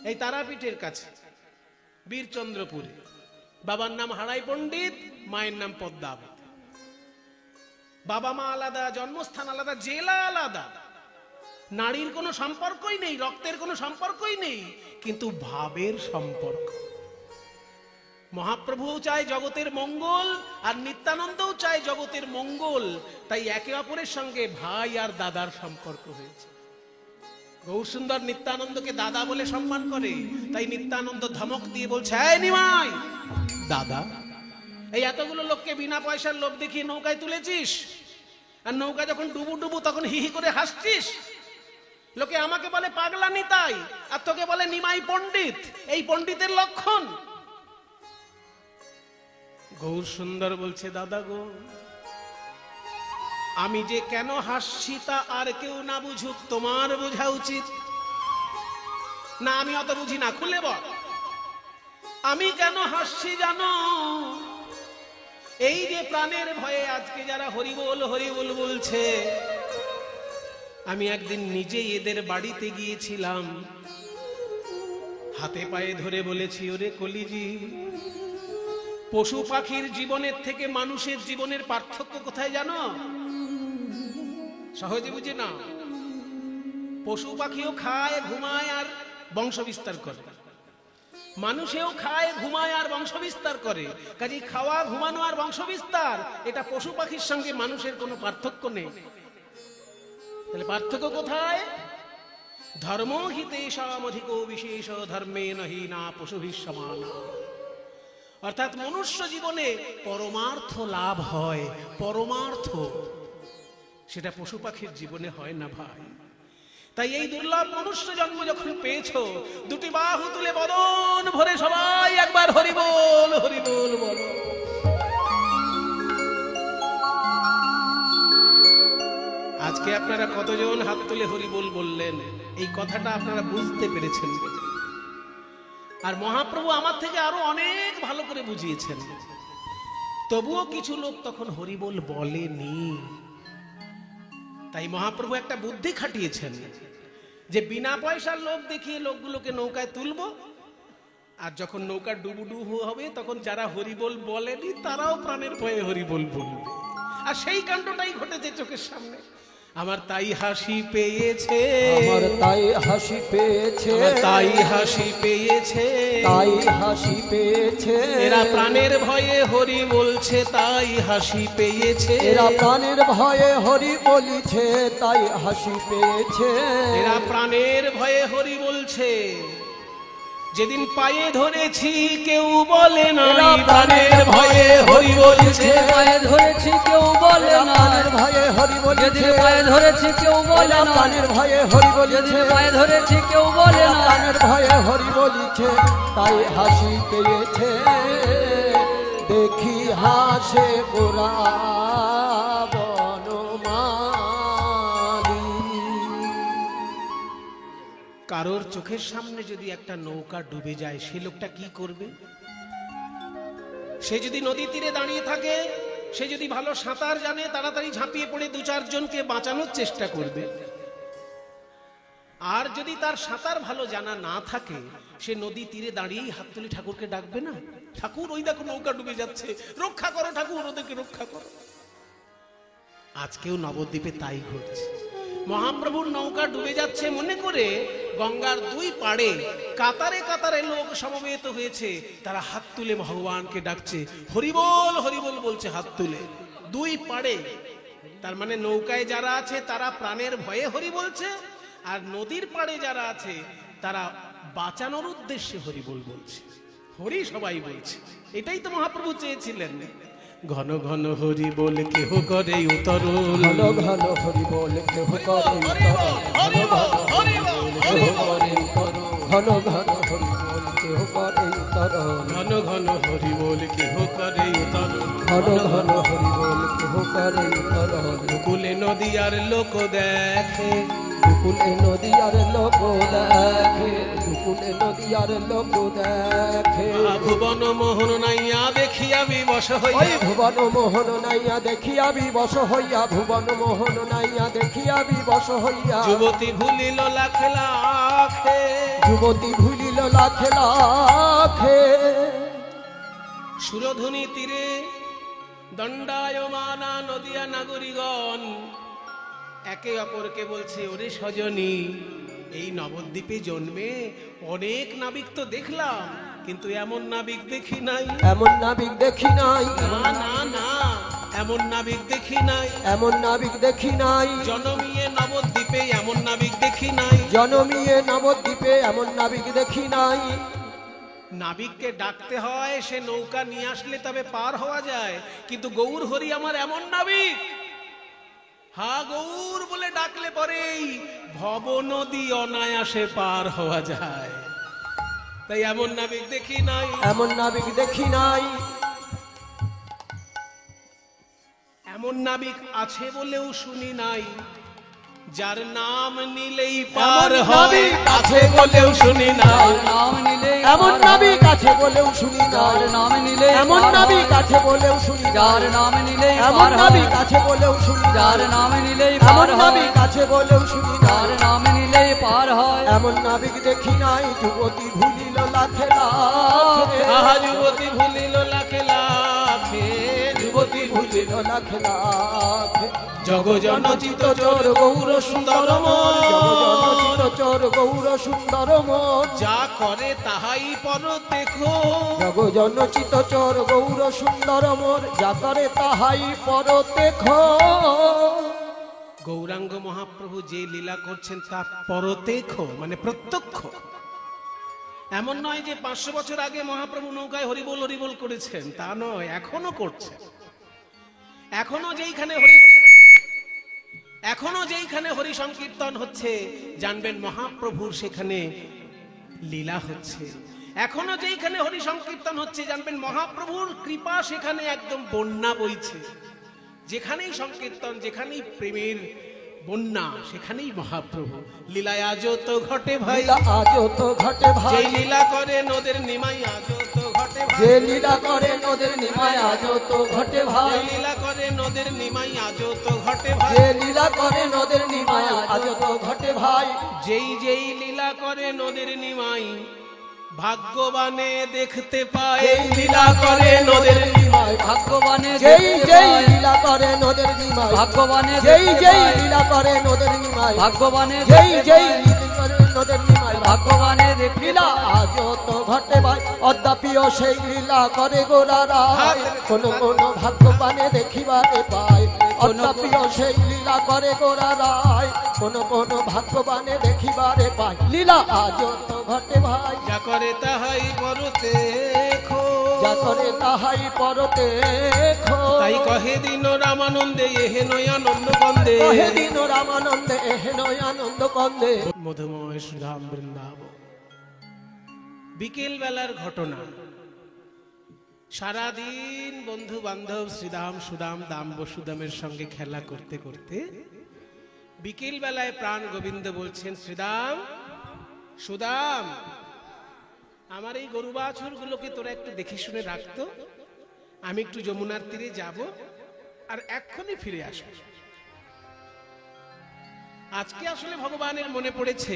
এই তারাপীঠের কাছে বীরচন্দ্রপুরে, বাবার নাম হারাই পণ্ডিত, মায়ের নাম পদ্মাবতী। বাবা মা আলাদা, জন্মস্থান আলাদা, জেলা আলাদা। নারীর কোনো সম্পর্কই নেই, রক্তের কোনো সম্পর্কই নেই, কিন্তু ভাবের সম্পর্ক। মহাপ্রভুও চায় জগতের মঙ্গল, আর নিত্যানন্দও চায় জগতের মঙ্গল। তাই একে অপরের সঙ্গে ভাই আর দাদার সম্পর্ক হয়েছে। গৌরসুন্দর নিত্যানন্দকে দাদা বলে সম্মান করে, তাই নিত্যানন্দ ধমক দিয়ে বলছে, এই নিমাই দাদা, এই এতগুলো লোককে বিনা পয়সার লোভ দেখিয়ে নৌকায় তুলেছিস, আর নৌকা যখন ডুবু ডুবু তখন হি হি করে হাসছিস। লোকে আমাকে বলে পাগলা নিতাই, আর তোকে বলে নিমাই পণ্ডিত। এই পণ্ডিতের লক্ষণ। গৌরসুন্দর বলছে, দাদা গো, আমি যে কেন হাসছি তা আর কেউ না বুঝুক, তোমার বোঝা উচিত। না, আমি অত বুঝি না, খুলে বল। আমি কেন হাসছি জানো? এই যে প্রাণের ভয়ে আজকে যারা হরিবোল হরিবোল বলছে, আমি একদিন নিজে এদের বাড়িতে গিয়েছিলাম, হাতে পায়ে ধরে বলেছি, ওরে কলিজি, পশু পাখির জীবনের থেকে মানুষের জীবনের পার্থক্য কোথায় জানো? সহজে বুঝে না। পশু পাখিও খায়, ঘুমায় আর বংশ বিস্তার করে। মানুষেও খায়, ঘুমায় আর বংশ বিস্তার করে। কাজেই খাওয়া, ঘুমানো আর বংশ বিস্তার, এটা পশু পাখির সঙ্গে মানুষের কোনো পার্থক্য নেই। তাহলে পার্থক্য কোথায়? ধর্ম হিতেষামধিকো বিশেষ ধর্মে নহি না পশুভিঃ সমান। অর্থাৎ মনুষ্য জীবনে পরমার্থ লাভ হয়, পরমার্থ, সেটা পশু পাখির জীবনে হয় না ভাই। তাই এই দুর্লভ মনুষ্য জন্ম যখন পেয়েছো, দুটি বাহু তুলে বদন ভরে সবাই একবার হরিবোল হরিবোল বলো। আজকে আপনারা কতজন হাত তুলে হরিবোল বললেন? এই কথাটা আপনারা বুঝতে পেরেছেন। আর মহাপ্রভু আমার থেকে আরো অনেক ভালো করে বুঝিয়েছেন। তবুও কিছু লোক তখন হরিবোল বলেনি। তাই মহাপ্রভু একটা বুদ্ধি খাটিয়েছেন, যে বিনা পয়সার লোভ দেখিয়ে লোকগুলোকে নৌকায় তুলবো, আর যখন নৌকা ডুবু ডুবু হবে তখন যারা হরিবোল বলেনি তারাও প্রাণের ভয়ে হরিবোল বলবে। আর সেই কাণ্ডটাই ঘটেছে চোখের সামনে। আমার তাই হাসি পেয়েছে, আমার তাই হাসি পেয়েছে, তাই হাসি পেয়েছে, তাই হাসি পেয়েছে। এরা প্রাণের ভয়ে হরি বলছে, তাই হাসি পেয়েছে। এরা প্রাণের ভয়ে হরি বলিছে, তাই হাসি পেয়েছে। এরা প্রাণের ভয়ে হরি বলছে। যেদিন পায়ে ধরেছি কেউ বলে না, প্রাণের ভয়ে হরি বলছে। পায়ে ধরেছি কেউ বলে না, প্রাণের ভয়ে হরি বলিছে। পায়ে ধরেছি কেউ বলে না, প্রাণের ভয়ে হরি বলিছে। পায়ে ধরেছি কেউ বলে না, প্রাণের ভয়ে হরি বলিছে, তাই হাসি পেয়েছে। দেখি হাসে গোরা বনমালী। কারোর চোখের সামনে যদি একটা নৌকা ডুবে যায়, সে লোকটা কি করবে? সে যদি নদী তীরে দাঁড়িয়ে থাকে, সে যদি ভালো সাঁতার জানে তাড়াতাড়ি ঝাঁপিয়ে পড়ে দু চারজনকে বাঁচানোর চেষ্টা করবে। আর যদি তার সাঁতার ভালো জানা না থাকে, সে নদী তীরে দাঁড়িয়েই হাত তুলে ঠাকুরকে ডাকবে না, ঠাকুর ওই দেখো নৌকা ডুবে যাচ্ছে, রক্ষা করো ঠাকুর, ওদেরকে রক্ষা করো। আজকেও নবদ্বীপে তাই ঘটছে। মহাপ্রভুর নৌকা ডুবে যাচ্ছে মনে করে গঙ্গার দুই পাড়ে কাতারে কাতারে লোক সমবেত হয়েছে, তারা হাত তুলে ভগবানকে ডাকছে, হরিবোল হরিবোল বলছে হাত তুলে দুই পাড়ে। তার মানে নৌকায় যারা আছে তারা প্রাণের ভয়ে হরি বলছে, আর নদীর পাড়ে যারা আছে তারা বাঁচানোর উদ্দেশ্যে হরিবোল বলছে। হরি সবাই বলছে, এটাই তো মহাপ্রভু চেয়েছিলেন। ঘন ঘন হরি বল কেহ করে উতরল, ঘন ঘন হরি বল কেহ করে ঘন ঘন হরি বল কেহ করে উতরল, ঘন ঘন হরি বল কেহ করে উতরল, ঘন ঘন হরি বল কেহ করে উতরল। কুলে নদী আর লোক দেখে, দুকুলে নদী আর লোক দেখে, দুকুলে নদী আর লোক দেখে। ভুবন মোহন নাইয়া দেখিয়া বিবশ ওই হইয়া, ভুবন মোহন নাইয়া দেখিয়া বিবশ হইয়া, ভুবন মোহন নাইয়া দেখিয়া বিবশ হইয়া। যুবতী ভুলিল লাখ লাখে, যুবতী ভুলিল লাখে লাখে। সুরধুনী তীরে দণ্ডায়মানা নদিয়া নাগরিগণ একে অপরকে বলছে, ওরে সজনী, এই নবদ্বীপে জন্মে অনেক নাবিক তো দেখলাম, কিন্তু এমন নাবিক দেখি নাই। এমন নাবিক দেখি নাই, না না না, এমন নাবিক দেখি নাই, এমন নাবিক দেখি নাই। জনমিয়ে নবদ্বীপে এমন নাবিক দেখি নাই। জনমিয়ে নবদ্বীপে এমন নাবিক দেখি নাই। নাবিককে ডাকতে হয়, সে নৌকা নিয়ে আসলে তবে পার হওয়া যায়, কিন্তু গৌর হরি আমার এমন নাবিক, হা গৌর বলে ডাকলে পরেই ভব নদী অনায়াসে পার হওয়া যায়। তাই এমন নাবিক দেখি নাই, এমন নাবিক দেখি নাই। এমন নাবিক আছে বলেও শুনি নাই, যার নাম নিলেই পার এমন হয়, নাবিক আছে বলেও শুনি নাই। নাম নিলে এমন নাবিক আছে বলেও শুনি নাই। যার নাম নিলে এমন নাবিক আছে বলেও শুনি নাই। যার নাম নিলে এমন নাবিক আছে বলেও শুনি নাই। যার নাম নিলেই এমন পার হয়, নাবিক আছে বলেও শুনি নাই। যার নাম নিলেই পার হয়। এমন নাবিক দেখি নাই। যুবতী ভুলিল লাখে লাখে, আহা যুবতী ভুলিল লাখে লাখে, যুবতী ভুলিল লাখে লাখে। জগজনচিত চোর গৌর সুন্দর মন, জগজনচিত চোর গৌর সুন্দর মন, যা করে তাহাই পর দেখো। জগজনচিত চোর গৌর সুন্দর মন, যা করে তাহাই পর দেখো। গৌরাঙ্গ মহাপ্রভু যে লীলা করছেন তা পরতেখ, মানে প্রত্যক্ষ। এমন নয় যে 500 বছর আগে মহাপ্রভু নৌকায় হরিবোল হরিবোল করেছেন, তা নয়, এখনো করছেন। এখনো যেইখানে হরি সংকীর্তন হচ্ছে, জানবেন মহাপ্রভুর সেখানে লীলা হচ্ছে। এখনো যেইখানে হরি সংকীর্তন হচ্ছে, জানবেন মহাপ্রভুর কৃপা সেখানে একদম বন্যা বইছে। যেখানেই সংকীর্তন, যেখানেই প্রেমের বন্যা, সেখানেই মহাপ্রভু। লীলায় আজও তো ঘটে ভাই, লীলা আজও তো ঘটে ভাই। যেই লীলা করে নদের নিমাই আজও তো ঘটে ভাই। যে লীলা করে নদের নিমাই আজও তো ঘটে ভাই। যেই লীলা করে নদের নিমাই আজও তো ঘটে ভাই। যে লীলা করে নদের নিমাই আজও তো ঘটে ভাই। যেই লীলা করে নদের নিমাই ভাগ্যবানে দেখতে পায়। যেই লীলা করে নদের নিমাই, ভাগ্যবানে যেই দেখতে যেই পায়, লীলা করে নদের নিমাই, ভাগ্যবানে যেই দেখতে যেই পায়, লীলা করে নদের নিমাই, ভাগ্যবানে যেই দেখতে যেই পায়, লীলা করে নদের নিমাই, ভাগ্যবানে দেখতে লীলা পায়। আজও তো ঘটে ভাই। অদ্যাপিও সেই লীলা করে গোরারা, কোন কোন ভাগ্যবানে দেখিবারে পায়। অদ্যাপিও সেই লীলা করে গোরারা, কোন কোন ভাগ্যবানে দেখিবারে পায়। লীলা আজও তো ঘটে ভাই। যা করে তাহাই পরতে খো, যা করে তাহাই পরতে খো। তাই কহে দিন রামানন্দে এহে নয় আনন্দ কন্দে। কহে দিন রামানন্দে এহে নয় আনন্দ কন্দে। মধুময় সুধাম বৃন্দাব। বিকেল বেলার ঘটনা। সারাদিন বন্ধু বান্ধব শ্রীদাম সুদাম দাম বসুদামের সঙ্গে খেলা করতে করতে বিকেল বেলায় প্রাণ গোবিন্দ বলছেন, শ্রীদাম সুদাম, আমার এই গরু বাছুর গুলোকে তোরা একটু দেখে শুনে রাখতো, আমি একটু যমুনার তীরে যাব, আর এক্ষুনি ফিরে আসবে। আজকে আসলে ভগবানের মনে পড়েছে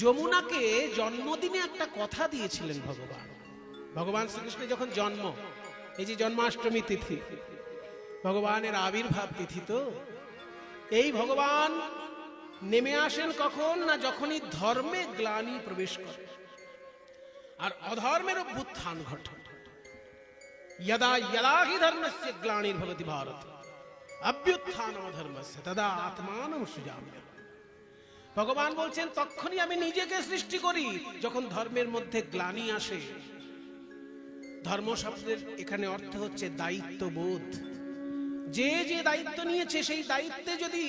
যমুনাকে জন্মদিনে একটা কথা দিয়েছিলেন ভগবান। ভগবান শ্রীকৃষ্ণের যখন জন্ম, এই যে জন্মাষ্টমী তিথি, ভগবানের আবির্ভাব তিথি, তো এই ভগবান নেমে আসেন কখন না যখনই ধর্মে গ্লানি প্রবেশ করে আর অধর্মের অভ্যুত্থান ঘটে। यदा यदा हि धर्मस्य ग्लानिर्भवति भारत अभ्युत्थानम धर्मस्य तदा आत्मानं सृजाम्यहम्। ভগবান বলছেন তখনই আমি নিজেকে সৃষ্টি করি যখন ধর্মের মধ্যে গ্লানি আসে। ধর্ম শব্দের এখানে অর্থ হচ্ছে দায়িত্ববোধ। যে যে দায়িত্ব নিয়েছে সেই দায়িত্বে যদি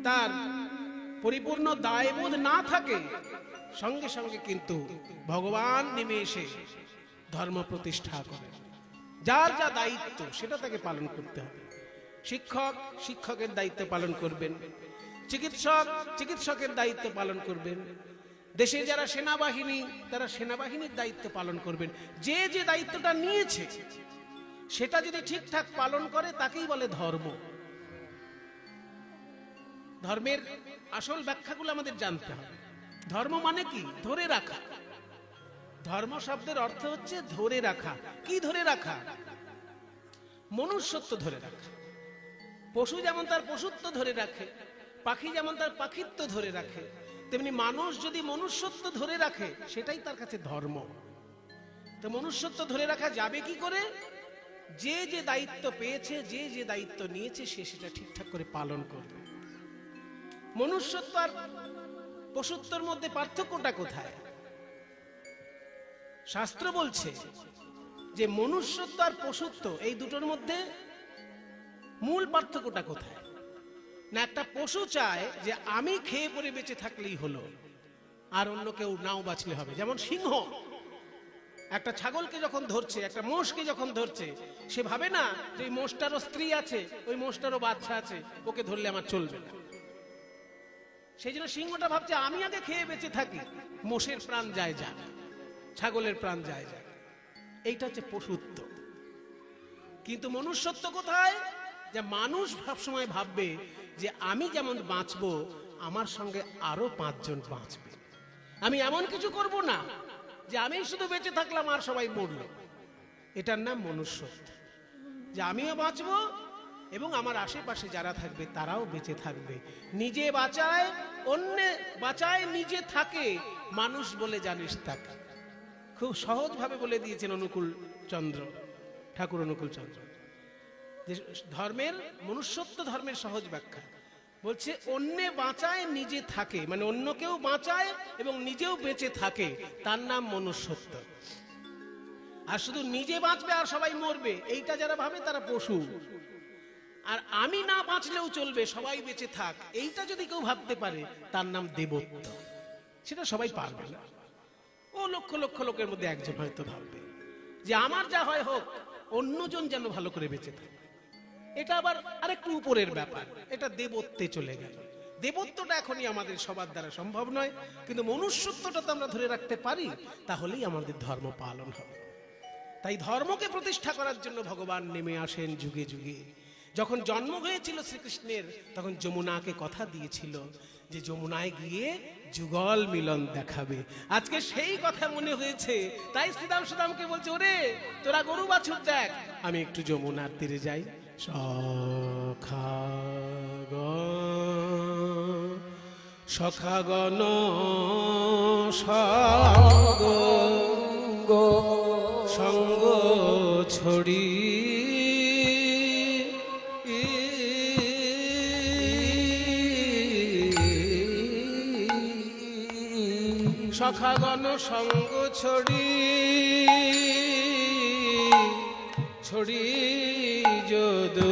তার পরিপূর্ণ দায়বোধ না থাকে, সঙ্গে সঙ্গে কিন্তু ভগবান নেমে এসে ধর্ম প্রতিষ্ঠা করে। যার যা দায়িত্ব সেটা তাকে পালন করতে হবে। শিক্ষক শিক্ষকের দায়িত্ব পালন করবেন, চিকিৎসক চিকিৎসকের দায়িত্ব পালন করবেন, দেশে যারা সেনাবাহিনী তারা সেনাবাহিনীর দায়িত্ব পালন করবেন। যে যে দায়িত্বটা নিয়েছে সেটা যদি ঠিকঠাক পালন করে তাকেই বলে ধর্ম। ধর্মের আসল ব্যাখ্যাগুলো আমাদের জানতে হবে। ধর্ম মানে কি? ধরে রাখা। ধর্ম শব্দের অর্থ হচ্ছে ধরে রাখা। কি ধরে রাখা? মনুষ্যত্ব ধরে রাখা। পশু যেমন তার পশুত্ব ধরে রাখে, পাখি যেমন তার পাখিত্ব ধরে রাখে, তেমনি মানুষ যদি মনুষ্যত্ব ধরে রাখে সেটাই তার কাছে ধর্ম। তো মনুষ্যত্ব ধরে রাখা যাবে কি করে? যে যে দায়িত্ব পেয়েছে, যে যে দায়িত্ব নিয়েছে সে সেটা ঠিকঠাক করে পালন করবে। মনুষ্যত্ব আর পশুত্বর মধ্যে পার্থক্যটা কোথায়? শাস্ত্র বলছে যে মনুষ্যত্ব আর পশুত্ব এই দুটোর মধ্যে মূল পার্থক্যটা কোথায়? না একটা পশু চায় যে আমি খেয়ে পরে বেঁচে থাকলেই হলো, আর অন্য কেউ নাও বাঁচলে হবে। যেমন সিংহ একটা ছাগলকে যখন ধরছে, একটা মোষকে যখন ধরছে, সে ভাবে না যে ওই মোষটারও স্ত্রী আছে, ওই মোষটারও বাচ্চা আছে, ওকে ধরলে আমার চলবে না। সেই জন্য সিংহটা ভাবছে আমি আগে খেয়ে বেঁচে থাকি, মোষের প্রাণ যায় যাক, ছাগলের প্রাণ যায় যাক। এইটা হচ্ছে পশুত্ব। কিন্তু মনুষ্যত্ব কোথায়? যে মানুষ সবসময় ভাববে যে আমি যেমন বাঁচবো আমার সঙ্গে আরো 5 জন বাঁচবে। আমি এমন কিছু করব না যে আমি শুধু বেঁচে থাকলাম আর সবাই মরল। এটার নাম মনুষ্যত্ব। যে আমিও বাঁচবো এবং আমার আশেপাশে যারা থাকবে তারাও বেঁচে থাকবে। নিজে বাঁচায়, অন্য বাঁচায়, নিজে থাকে, মানুষ বলে জানিস তাকে। খুব সহজভাবে বলে দিয়েছেন অনুকূল চন্দ্র ঠাকুর, অনুকূল চন্দ্র। যে ধর্মের মনুষ্যত্ব ধর্মের সহজ ব্যাখ্যা বলছে অন্যে বাঁচায় নিজে থাকে, মানে অন্য কেউ বাঁচায় এবং নিজেও বেঁচে থাকে, তার নাম মনুষ্যত্ব। আর শুধু নিজে বাঁচবে আর সবাই মরবে এইটা যারা ভাবে তারা পশু। আর আমি না বাঁচলেও চলবে, সবাই বেঁচে থাক, এইটা যদি কেউ ভাবতে পারে তার নাম দেবত্ব। সেটা সবাই পারবে না। ও লক্ষ লক্ষ লোকের মধ্যে একজন হয়তো ভাববে যে আমার যা হয় হোক, অন্যজন যেন ভালো করে বেঁচে থাকে। এটা আবার আরেকটু উপরের ব্যাপার, এটা দেবত্বে চলে গেল। দেবত্বটা এখনই আমাদের সবার দ্বারা সম্ভব নয়, কিন্তু মনুষ্যত্বটা তো আমরা ধরে রাখতে পারি, তাহলেই আমাদের ধর্ম পালন হবে। তাই ধর্মকে প্রতিষ্ঠা করার জন্য ভগবান নেমে আসেন যুগে যুগে। যখন জন্ম হয়েছিল শ্রীকৃষ্ণের তখন যমুনাকে কথা দিয়েছিল যে যমুনায় গিয়ে যুগল মিলন দেখাবে। আজকে সেই কথা মনে হয়েছে, তাই শ্রীদাম সুদামকে বলছে ওরে তোরা গরু বাছুর দেখ, আমি একটু যমুনার তীরে যাই। সখাগণ সঙ্গ ছড়ি সখাগণ সঙ্গ ছড়ি ছড়ি যদুনা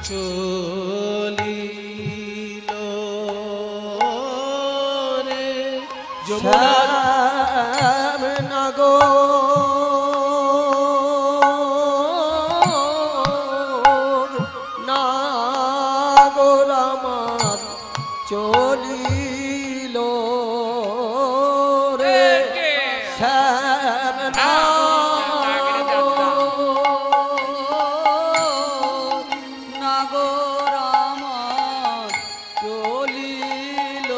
চলিল রে যমুনা শ্যাম নাগর আমার চলিল রে শ্যাম নাগর আমার চলিল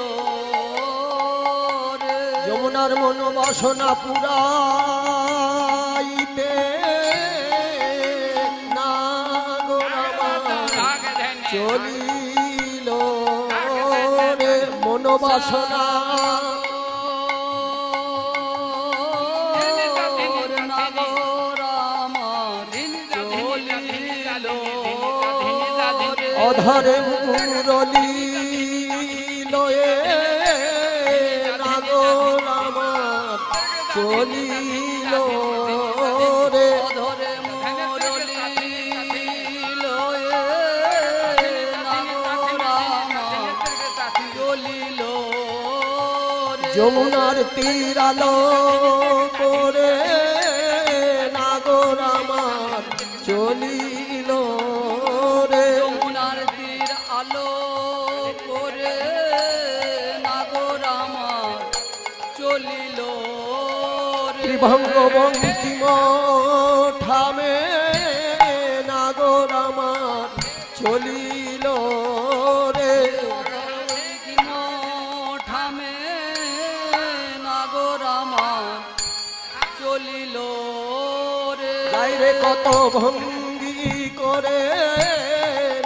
রে যমুনার মন বাসনা পুরাইতে নাগর আমার চলিল রে মন বাসনা নাগর আমার চলিল রে অধরে মুরলি লয়ে নাগর আমার চলিল রে ধরে মুরলি লয়ে নাগর আমার চলিল রে যমুনার তীরালো করে নাগর আমার চলিল রে যমুনার তীর আলো করে নাগর আমার চলিল রে ত্রিভঙ্গ বঙ্কিম ঠামে নাগর আমার চলিল রে ঠামে নাগর আমার চলিল রে বাইরে কত ভঙ্গি করে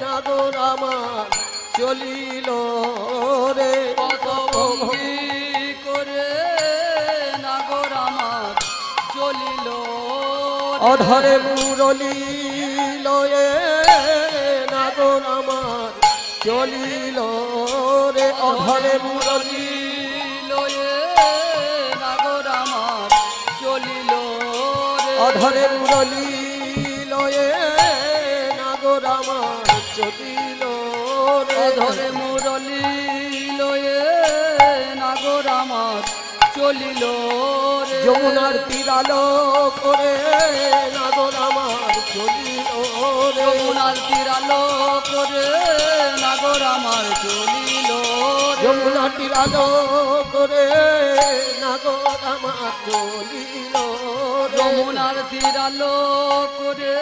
নাগর আমার চলিল রে কত ভঙ্গি করে নাগর আমার চলিল রে অধরে মুরলি লয়ে নাগর আমার চলিল রে অধরে মুরলি লয়ে নাগর আমার চলিল রে অধরে মুরলি লয়ে নাগর আমার চলিল রে ধরে মুরলি লয়ে নাগর আমার চলিল রে যমুনার তীরালো করে নাগর আমার চলিল রে যমুনার তীরালো করে নাগর আমার চলিল রে যমুনার তীরালো করে নাগর আমার চলিল রে যমুনার তীরালো করে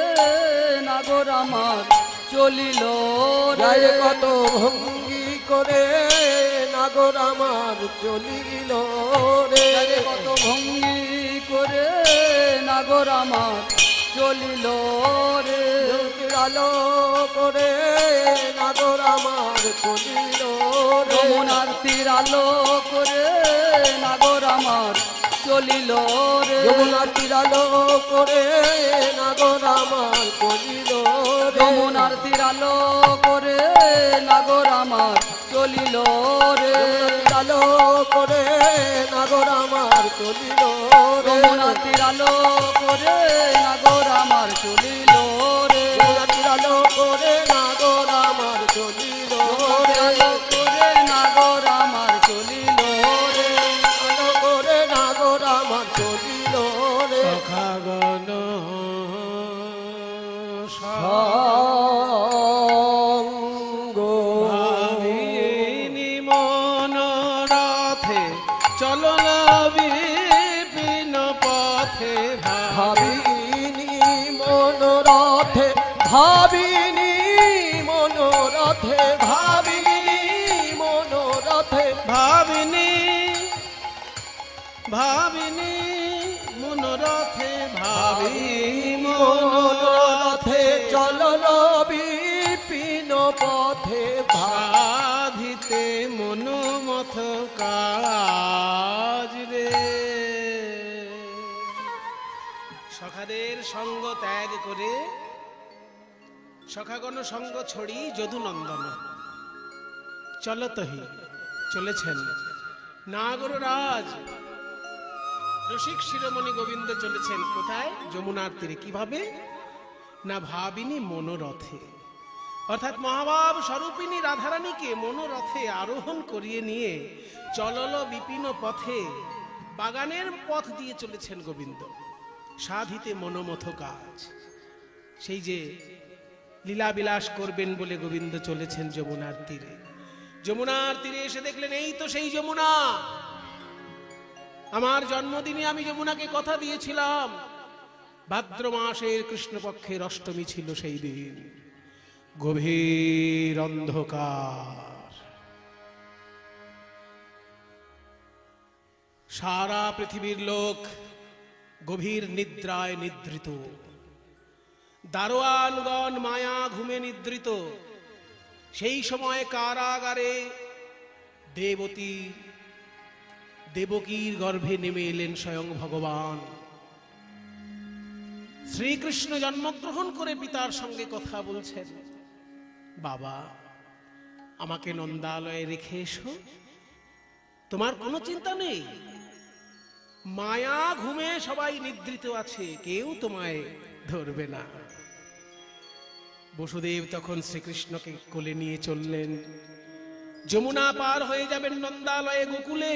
নাগর আমার চলিল রে গায়ে কত ভঙ্গি করে নাগর আমার চলিল রে কত ভঙ্গি করে নাগর আমার চলিল রে আলো করে নাগর আমার চলিল রে যমুনার তীরালো করে নাগর আমার চলিল রে যমুনার তীরালো করে নাগর আমার চলিল রে যমুনার তীরালো করে নাগর আমার চলিল রে তীরালো করে নাগর আমার চলিল রে যমুনার তীরালো করে নাগর আমার চলিল রে তীরালো করে নাগর আমার চলিল রে তীরালো করে নাগর আমার চলিল রে আলো করে নাগর আমার চলিল রে সখাগণ সঙ্গ ভাবিনি মনোরথে চলো বিপিন পথে ভাবিনি মনোরথে ভাবিনি মনোরথে ভাবিনি মনোরথে ভাবিনি ভাবিনি মনোরথে ভাবি মনোরথে চলল বিপিন পথে সাধিতে মনোমথ কাজ রে। সখাদের সঙ্গ ত্যাগ করে সখাগণ সঙ্গ ছড়ি যদুনন্দন চলতহি চলেছেন নাগররাজ রসিক শিরোমণি গোবিন্দ চলেছেন কোথায়? যমুনার তীরে। কিভাবে না? ভাবিনি মনোরথে। অর্থাৎ মহাভাব স্বরূপিণী রাধারানীকে মনোরথে আরোহণ করিয়ে নিয়ে চলল বিপিন পথে বাগানের পথ দিয়ে চলেছেন গোবিন্দ। সাধিতে মনোমথ কাজ, সেই যে লীলা বিলাস করবেন বলে গোবিন্দ চলেছেন যমুনার তীরে। যমুনার তীরে এসে দেখলেন এই তো সেই যমুনা। আমার জন্মদিনে আমি যমুনাকে কথা দিয়েছিলাম, ভাদ্র মাসের কৃষ্ণপক্ষের অষ্টমী ছিল সেই দিন। গভীর অন্ধকার, সারা পৃথিবীর লোক গভীর নিদ্রায় নিদ্রিত, দারোয়ানগণ মায়া ঘুমে নিদ্রিত। সেই সময় কারাগারে দেবকীর গর্ভে নেমে এলেন স্বয়ং ভগবান শ্রীকৃষ্ণ। জন্মগ্রহণ করে পিতার সঙ্গে কথা বলছেন, বাবা আমাকে নন্দালয়ে রেখে এসো, তোমার কোনো চিন্তা নেই, মায়া ঘুমে সবাই নিদ্রিত আছে, কেউ তোমায় ধরবে না। বসুদেব তখন শ্রীকৃষ্ণকে কোলে নিয়ে চললেন। যমুনা পার হয়ে যাবেন নন্দালয়ে গোকুলে,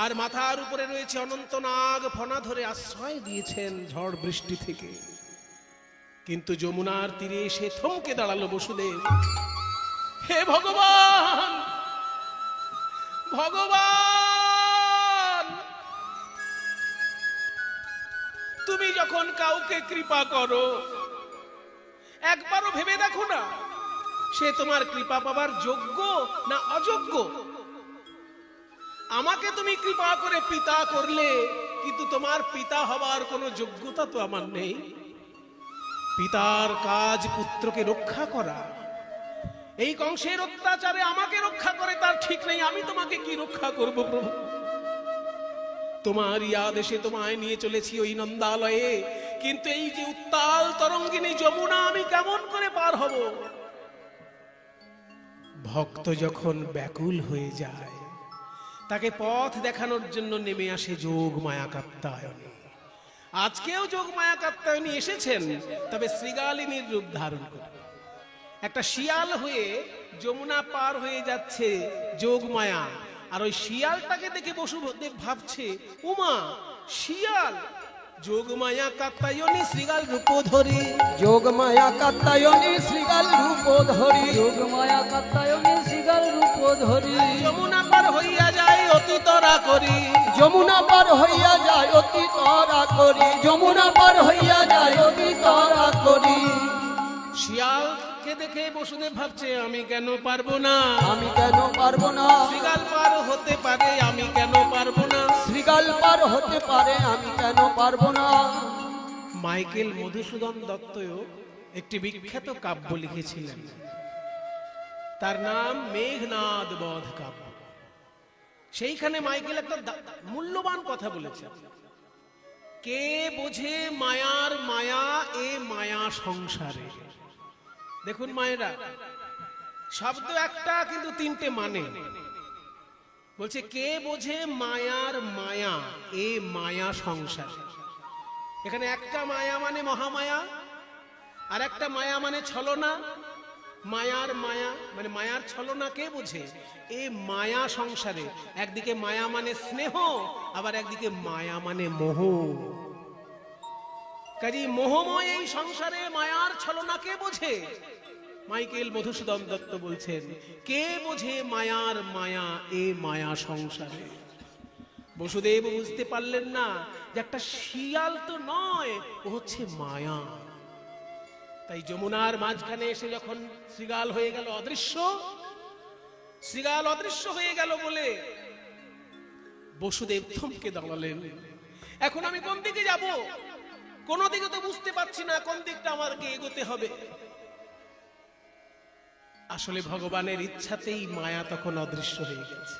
আর মাথার উপরে রয়েছে অনন্ত নাগ, ফনা ধরে আশ্রয় দিয়েছেন ঝড় বৃষ্টি থেকে। কিন্তু যমুনার তীরে এসে থমকে দাঁড়ালো বসুদেব। হে ভগবান, ভগবান, তুমি যখন কাউকে কৃপা করো একবারও ভেবে দেখো না সে তোমার কৃপা পাবার যোগ্য না অযোগ্য। আমাকে তুমি কৃপা করে পিতা করলে, কিন্তু তোমার পিতা হবার কোনো যোগ্যতা তো আমার নেই। পিতার কাজ পুত্রকে রক্ষা করা, এই কংসের অত্যাচারে আমাকে রক্ষা করে তার ঠিক নেই, আমি তোমাকে কি রক্ষা করব প্রভু? তোমারই আদেশে তোমায় নিয়ে চলেছি ওই নন্দালয়ে, কিন্তু এই যে উত্তাল তরঙ্গিনী যমুনা আমি কেমন করে পার হব? ভক্ত যখন ব্যাকুল হয়ে যায় তাকে পথ দেখানোর জন্য নেমে আসে যোগ মায়া কাত্যায়নী। আজকেও যোগ মায়া কাত্যায়নী এসেছেন, তবে শ্রীগালিনীর রূপ ধারণ করে। একটা শিয়াল হয়ে যমুনা পার হয়ে যাচ্ছে যোগ মায়া, আর ওই শিয়ালটাকে দেখে বসুদেব ভাবছে, উমা শিয়াল, যোগ মায়া কাত্যায়নী শ্রীগাল রূপ ধরি, যোগ মায়া কাত্যায়নী শ্রীগাল রূপ ধরি, যোগ মায়া কাত্যায়নী শ্রীগাল রূপ ধরি। যমুনা পার হইয়া যায় অতি তরা করি, যমুনা পার হইয়া যায় অতি তরা করি, যমুনা পার হইয়া যায় অতি তরা করি। শিয়ালকে দেখে বসুদেব ভাবছে, আমি কেন পারবো না, আমি কেন পারবো না, শ্রীগাল পার হতে পারে, আমি কেন পারবো না, শ্রীগাল পার হতে পারে, আমি কেন পারবো না। মাইকেল মধুসূদন দত্ত একটি বিখ্যাত কাব্য লিখেছিলেন, তার নাম মেঘনাদ বধ কাব্য। সেইখানে মাইকেল একটা মূল্যবান কথা বলেছেন, কে বোঝে মায়ার মায়া এ মায়া সংসারে। দেখুন মায়েরা, শব্দ একটা কিন্তু তিনটে মানে। বলছে কে বোঝে মায়ার মায়া এ মায়া সংসারে। এখানে একটা মায়া মানে মহামায়া, আর একটা মায়া মানে ছলনা। মায়ার মায়া মানে মায়ার ছলনা কে বোঝে? এ মায়া সংসারে। একদিকে মায়া মানে স্নেহ, আবার একদিকে মায়া মানে মোহ। কাজে মোহময় এই সংসারে মায়ার ছলনা কে বোঝে? মাইকেল মধুসূদন দত্ত বলছেন, কে বোঝে মায়ার মায়া এ মায়া সংসারে। বসুদেব বুঝতে পারলেন না যে একটা শিয়াল তো নয়, ও হচ্ছে মায়া। তাই যমুনার মাঝখানে এসে যখন শ্রীগাল হয়ে গেল অদৃশ্য, শ্রীগাল অদৃশ্য হয়ে গেল বলে বসুদেব থমকে দাঁড়ালেন। এখন আমি কোন দিকে যাব? কোন দিকে তো বুঝতে পারছি না কোন দিকটা আমাকে এগোতে হবে। আসলে ভগবানের ইচ্ছাতেই মায়া তখন অদৃশ্য হয়ে গেছে।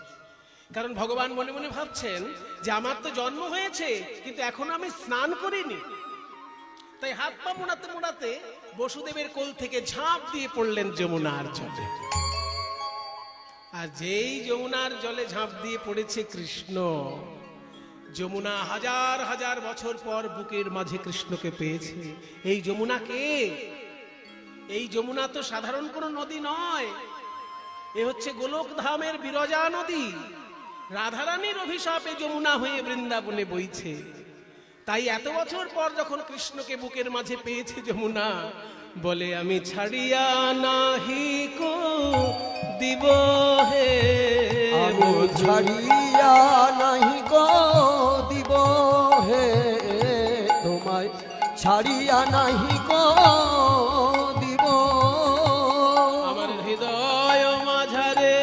কারণ ভগবান মনে মনে ভাবছেন যে আমার তো জন্ম হয়েছে, কিন্তু এখন আমি স্নান করিনি। তাই হাত পা মোড়াতে মোড়াতে বসুদেবের কোল থেকে ঝাঁপ দিয়ে পড়লেন যমুনার জলে। আর যেই যমুনার জলে ঝাঁপ দিয়ে পড়েছে কৃষ্ণ, যমুনা হাজার হাজার বছর পর বুকের মাঝে কৃষ্ণকে পেয়েছে। এই যমুনা কে? এই যমুনা তো সাধারণ কোনো নদী নয়, এ হচ্ছে গোলকধামের বিরজা নদী। রাধারানীর অভিশাপে যমুনা হয়ে বৃন্দাবনে বইছে। তাই এত বছর পর যখন কৃষ্ণকে বুকের মাঝে পেয়েছে যমুনা, বলে আমি ছাড়িয়া নাহি কো দিব হে, আমি ছাড়িয়া নাহি গো দিব হে, তোমায় ছাড়িয়া নাহি গো দিব। আমার হৃদয় মাঝারে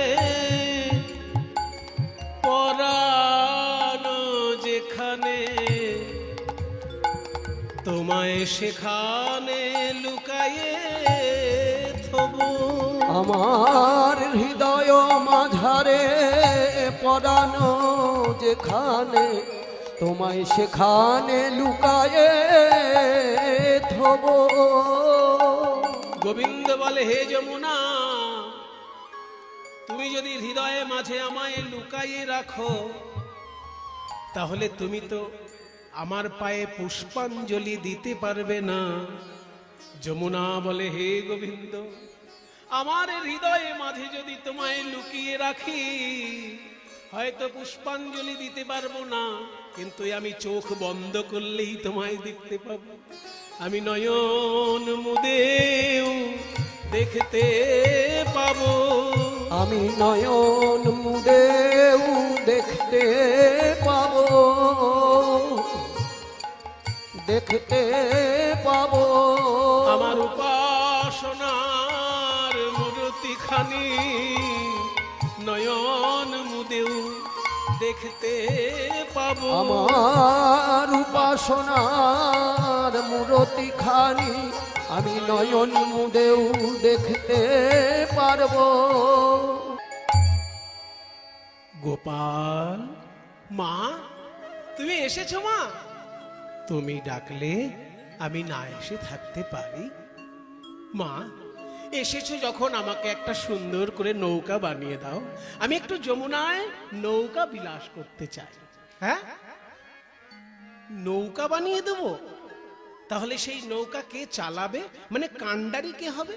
পরাণ যেখানে, তোমায় সেখানে লুকায়ে থবু। আমার হৃদয় মাঝারে পরাণ যেখানে, তোমায় সেখানে লুকায়ে থব। গোবিন্দ বলে, হে যমুনা, তুমি যদি হৃদয়ে মাঝে আমায় লুকাইয়ে রাখো, তাহলে তুমি তো আমার পায়ে পুষ্পাঞ্জলি দিতে পারবে না। যমুনা বলে, হে গোবিন্দ, আমার হৃদয়ে মাঝে যদি তোমায় লুকিয়ে রাখি, হয়তো পুষ্পাঞ্জলি দিতে পারবো না, কিন্তু আমি চোখ বন্ধ করলেই তোমায় দেখতে পাবো। আমি নয়ন মুদেও দেখতে পাবো। আমি নয়ন মুদেও দেখতে পাবো, দেখতে পাবো। আমার উপাসনার মূর্তিখানি নয়ন মুদেও দেখতে পাবো। আমার উপাসনার মূরতি খানি আমি নয়ন মুদেও দেখতে পারবো। গোপাল, মা তুমি এসেছো? মা তুমি ডাকলে আমি না এসে থাকতে পারি? মা এসেছো যখন আমাকে একটা সুন্দর করে নৌকা বানিয়ে দাও, আমি একটু যমুনায় নৌকা বিলাস করতে চাই। হ্যাঁ, নৌকা বানিয়ে দেবো। তাহলে সেই নৌকা কে চালাবে? মানে কান্ডারি কে হবে?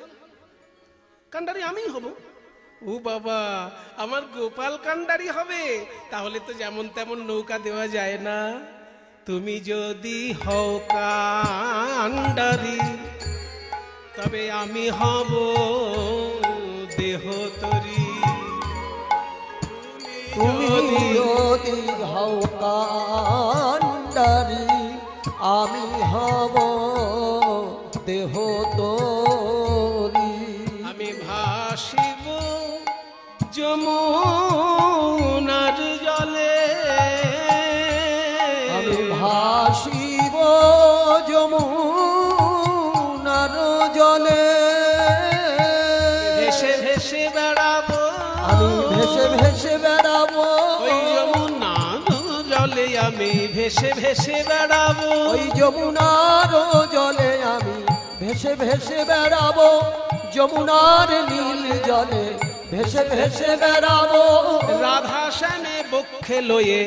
কান্ডারি আমি হব। ও বাবা, আমার গোপাল কান্ডারি হবে। তাহলে তো যেমন তেমন নৌকা দেওয়া যায় না। তুমি যদি হও কান্ডারি, তবে আমি হব দেহতরি। তুমি যদি হও কান্ডারি, আমি হব দেহ তোরি। আমি ভাসিব যমুনার জলে, আমি ভাসিব যমুনার জলে। ভেসে ভেসে বেড়াবো, আমি ভেসে ভেসে বেড়াবো, ওই যমুনার জলে আমি ভেসে ভেসে বেড়াবো। ওই যমুনার জলে আমি ভেসে ভেসে বেড়াবো। যমুনার নীল জলে ভেসে ভেসে বেড়াবো। রাধা শ্যামে বক্ষে লয়ে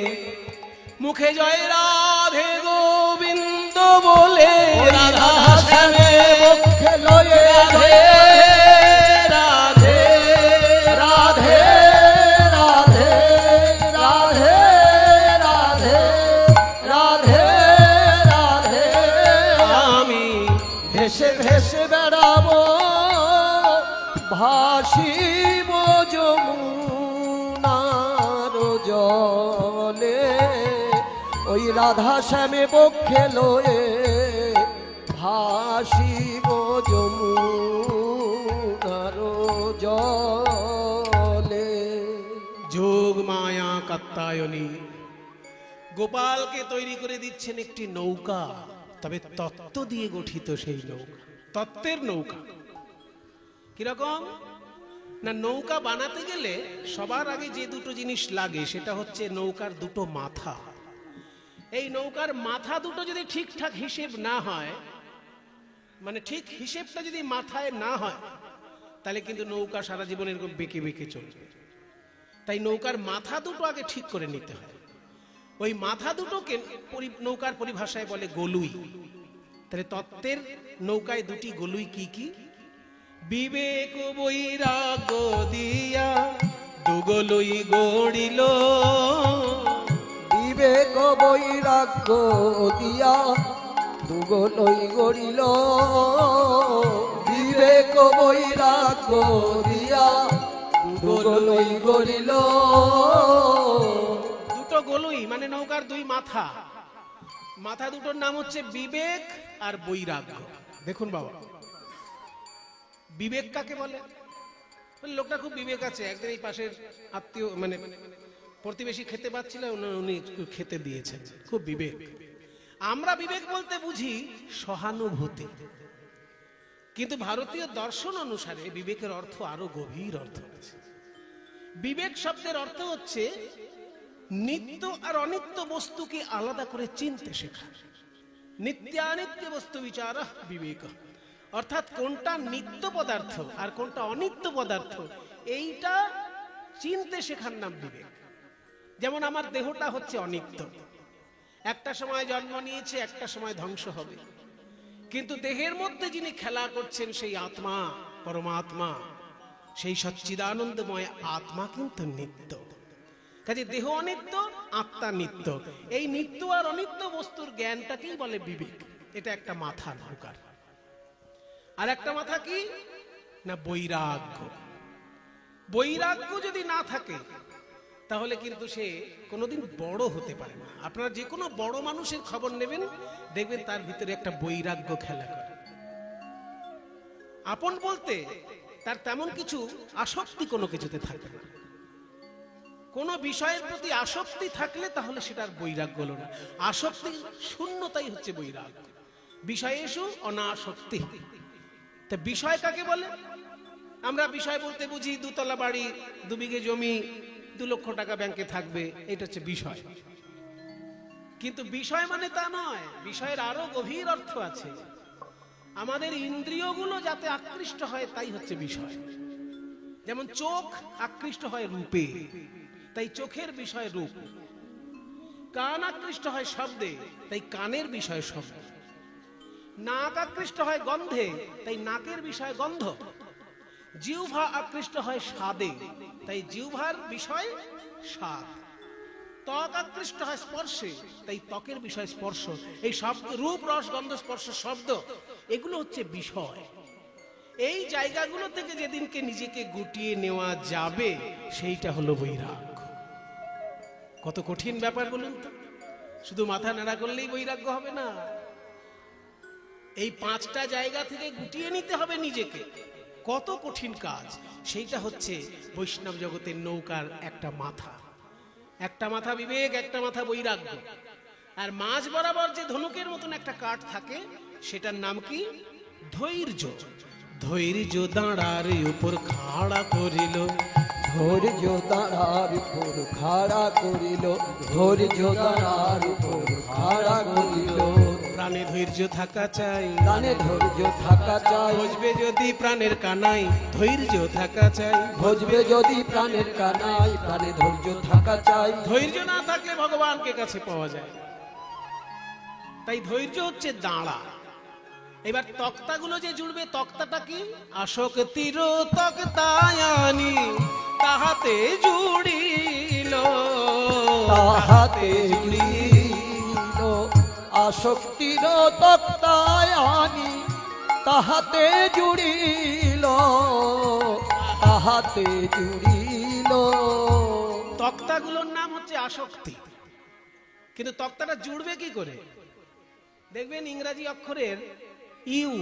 মুখে জয় রাধে গোবিন্দ বলে, রাধা শ্যামে বক্ষে লয়ে রাধে রাধে রাধে রাধে রাধে রাধে রাধে রাধে আমি ভেসে ভেসে বেড়াবো। ভাসিব যমুনার জলে, ওই রাধা শ্যামে বক্ষে লয়ে ভাসিব যমুনার জলে। যোগ মায়া কাত্তায়নী গোপালকে তৈরি করে দিচ্ছেন একটি নৌকা, তবে তত্ত্ব দিয়ে গঠিত সেই নৌকা, তত্ত্বের নৌকা। কিরকম না, নৌকা বানাতে গেলে সবার আগে যে দুটো জিনিস লাগে সেটা হচ্ছে নৌকার দুটো মাথা। এই নৌকার মাথা দুটো যদি ঠিকঠাক হিসেব না হয়, মানে ঠিক হিসেবটা যদি মাথায় না হয়, তাহলে কিন্তু নৌকা সারা জীবন এরকম বেঁকে বেঁকে চলবে। তাই নৌকার মাথা দুটো আগে ঠিক করে নিতে হয়। ওই মাথা দুটোকে নৌকার পরিভাষায় বলে গলুই। তাহলে তত্ত্বের নৌকায় দুটি গলুই কি কি? বিবেক বৈরাগ্য দিয়া দুগলই গড়িল, বিবেক বৈরাগ্য দিয়া দুগলই গড়িল, বিবেক বৈরাগ্য দিয়া দুগলই গড়িল। দুটো গলুই মানে নৌকার দুই মাথা, মাথা দুটোর নাম হচ্ছে বিবেক আর বৈরাগ্য। দেখুন বাবা, বিবেক কাকে বলে? লোকটা খুব বিবেক আছে, একদিন এই পাশের আত্মীয় মানে প্রতিবেশী খেতে পাচ্ছিল, উনি একটু খেতে দিয়েছেন, খুব বিবেক। আমরা বিবেক বলতে বুঝি সহানুভূতি, কিন্তু ভারতীয় দর্শন অনুসারে বিবেকের অর্থ আরো গভীর অর্থ আছে। বিবেক শব্দের অর্থ হচ্ছে নিত্য আর অনিত্য বস্তুকে আলাদা করে চিনতে শেখা। নিত্যানিত্য বস্তু বিচার বিবেক, অর্থাৎ কোনটা নিত্য পদার্থ আর কোনটা অনিত্য পদার্থ এইটা চিনতে শেখার নাম বিবেক। যেমন আমার দেহটা হচ্ছে অনিত্য, একটা সময় জন্ম নিয়েছে, একটা সময় ধ্বংস হবে, কিন্তু দেহের মধ্যে যিনি খেলা করছেন সেই আত্মা, পরমাত্মা, সেই সচ্চিদানন্দময় আত্মা কিন্তু নিত্য। কাজে দেহ অনিত্য, আত্মা নিত্য। এই নিত্য আর অনিত্য বস্তুর জ্ঞানটাকেই বলে বিবেক। এটা একটা মাথা নৌকার। আর একটা মাথা কি না বৈরাগ্য। বৈরাগ্য যদি না থাকে তাহলে কিন্তু সে কোনোদিন বড় হতে পারে না। আপনারা যে কোনো বড় মানুষের খবর নেবেন, দেখবেন তার ভিতরে একটা বৈরাগ্য খেলা করে। আপন বলতে তার তেমন কিছু আসক্তি কোনো কিছুতে থাকে না। কোন বিষয়ের প্রতি আসক্তি থাকলে তাহলে সেটার বৈরাগ্য হলো না। আসক্তি শূন্যতাই হচ্ছে বৈরাগ্য। বিষয়েষু অনাসক্তি। তা বিষয় কাকে বলে? আমরা বিষয় বলতে বুঝি দুতলা বাড়ি, 2 বিঘে জমি, 2 লক্ষ টাকা ব্যাংকে থাকবে, এটা হচ্ছে বিষয়। কিন্তু বিষয় মানে তা নয়, বিষয়ের আরো গভীর অর্থ আছে। আমাদের ইন্দ্রিয়গুলো যাতে আকৃষ্ট হয় তাই হচ্ছে বিষয়। যেমন চোখ আকৃষ্ট হয় রূপে, তাই চোখের বিষয় রূপ। কান আকৃষ্ট হয় শব্দে, তাই কানের বিষয় শব্দ। নাক আকৃষ্ট হয় গন্ধে, তাই নাকের বিষয় গন্ধ। জিহ্বা আকৃষ্ট হয় স্বাদে, তাই জিহ্বার বিষয় স্বাদ। ত্বক আকৃষ্ট হয় স্পর্শে, তাই ত্বকের বিষয় স্পর্শ। এই শব্দ, রূপ, রস, গন্ধ, স্পর্শ, শব্দ, এগুলো হচ্ছে বিষয়। এই জায়গাগুলো থেকে যেদিনকে নিজেকে গুটিয়ে নেওয়া যাবে সেইটা হলো বৈরাগ্য। কত কঠিন ব্যাপার বলুন তো। শুধু মাথা নাড়া করলেই বৈরাগ্য হবে না। এই 5টা জায়গা থেকে গুটিয়ে নিতে হবে নিজেকে। কত কঠিন কাজ। সেইটা হচ্ছে বৈষ্ণব জগতের নৌকার একটা মাথা। একটা মাথা বিবেক, একটা মাথা বৈরাগ্য। আর মাঝ বরাবর যে ধনুকের মতন একটা কাঠ থাকে, সেটার নাম কি? ধৈর্য। ধৈর্য দাঁড়ার উপর খাড়া করিল, ধৈর্য দাঁড়ার উপর খাড়া করিল, ধৈর্য দাঁড়ার উপর খাড়া করিল। প্রাণে ধৈর্য থাকা চাই, প্রাণে ধৈর্য থাকা চাই, বুঝবে যদি প্রাণের কানাই, ধৈর্য থাকা চাই। বুঝবে যদি প্রাণের কানাই, প্রাণে ধৈর্য থাকা চাই। ধৈর্য না থাকলে ভগবানকে কাছে পাওয়া যায়। তাই ধৈর্য হচ্ছে দাঁড়া। এবার তক্তাগুলো যে জুড়বে, তক্তাটা কি? আসক্তির তক্তায়ানি তাহাতে জুড়িল, তাহাতে জুড়িল। আসক্তির তক্তায়ানি তাহাতে জুড়িল, তাহাতে জুড়িল। তক্তাগুলোর নাম হচ্ছে আসক্তি। কিন্তু তক্তাটা জুড়বে কি করে? দেখবেন ইংরেজি অক্ষরের ইউ,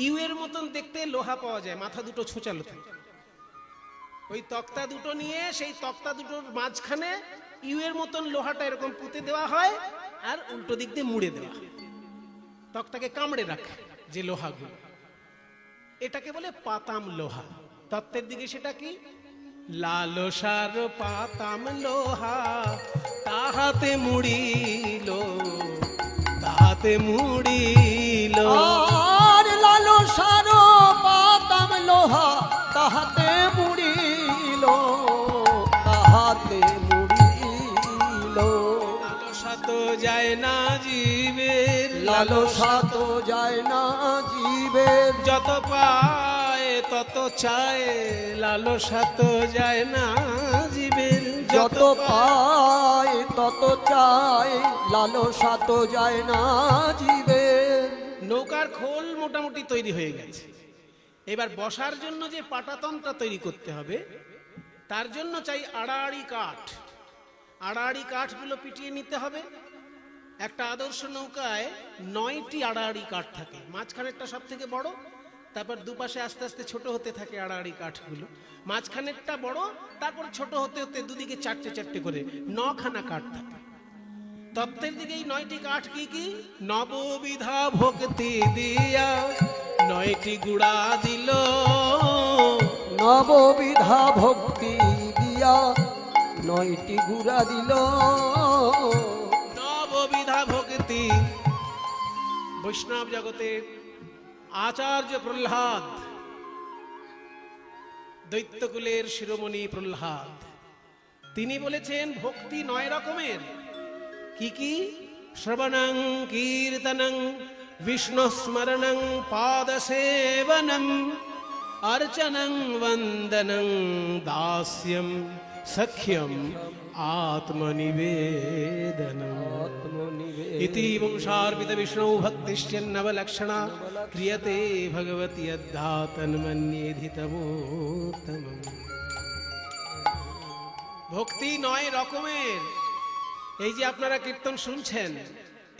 ইউ এর মতন দেখতে লোহা পাওয়া যায়, মাথা দুটো ছোচালো থাকে। ওই তক্তা দুটো নিয়ে সেই তক্তা দুটোর মাঝখানে ইউ এর মতন লোহাটা এরকম পুঁতে দেওয়া হয়, আর উল্টো দিক দিয়ে মুড়ে দেওয়া হয়। তক্তাকে কামড়ে রাখে যে লোহাগুলো, এটাকে বলে পাতাম লোহা। তত্ত্বের দিকে সেটা কি? লালসার পাতাম লোহা তাহাতে মুড়িল, তাহাতে মুড়িল। আর লালসার পাতাম লোহা তাহাতে মুড়িল, তাহাতে মুড়িল। লালসা তো যায় না জীবের, লালসা তো যায় না জীবের, জীবের যত পায় তত চায়, লালসা তো যায় না জীবের। যত পায় তত চায়, লালসা তো যায় না জীবের। নৌকার খোল মোটামুটি তৈরি হয়ে গেছে, এবার বসার জন্য যে পাটাতনটা তৈরি করতে হবে তার জন্য চাই আড়াআড়ি কাঠ। আড়াআড়ি কাঠগুলো পিটিয়ে নিতে হবে। একটা আদর্শ নৌকায় 9টি আড়াআড়ি কাঠ থাকে, মাঝখানেরটা সব থেকে বড়, তারপর দুপাশে আস্তে আস্তে ছোট হতে থাকে আড়াআড়ি কাঠগুলো, মাঝখানেরটা বড়, তারপর ছোট হতে হতে দুদিকে 4টে 4টে করে 9খানা কাঠ থাকে। তত্ত্বের দিকে এই 9টি কাঠ কি কি? নববিধা ভক্তি দিয়া 9টি গুড়া দিল, নববিধা ভক্তি দিয়া 9টি গুড়া দিল। নববিধা ভক্তি। বৈষ্ণব জগতের আচার্য প্রহ্লাদ, দৈত্যকুলের শিরোমণি প্রহ্লাদ, তিনি বলেছেন ভক্তি 9 রকমের। কি কি? শ্রবণং কীর্তনং বিষ্ণু স্মরণং পাদসেবনং अर्चनं वंदनं दास्यं सख्यं आत्मनिवेदनम् इति वंशार्पित विष्णु भक्तिश्चन्नवलक्षणा क्रियते भगवती यद्धा तन्मन्येधि तमोत्तमम्। ভক্তি 9 রকমের। এই যে আপনারা কীর্তন শুনছেন,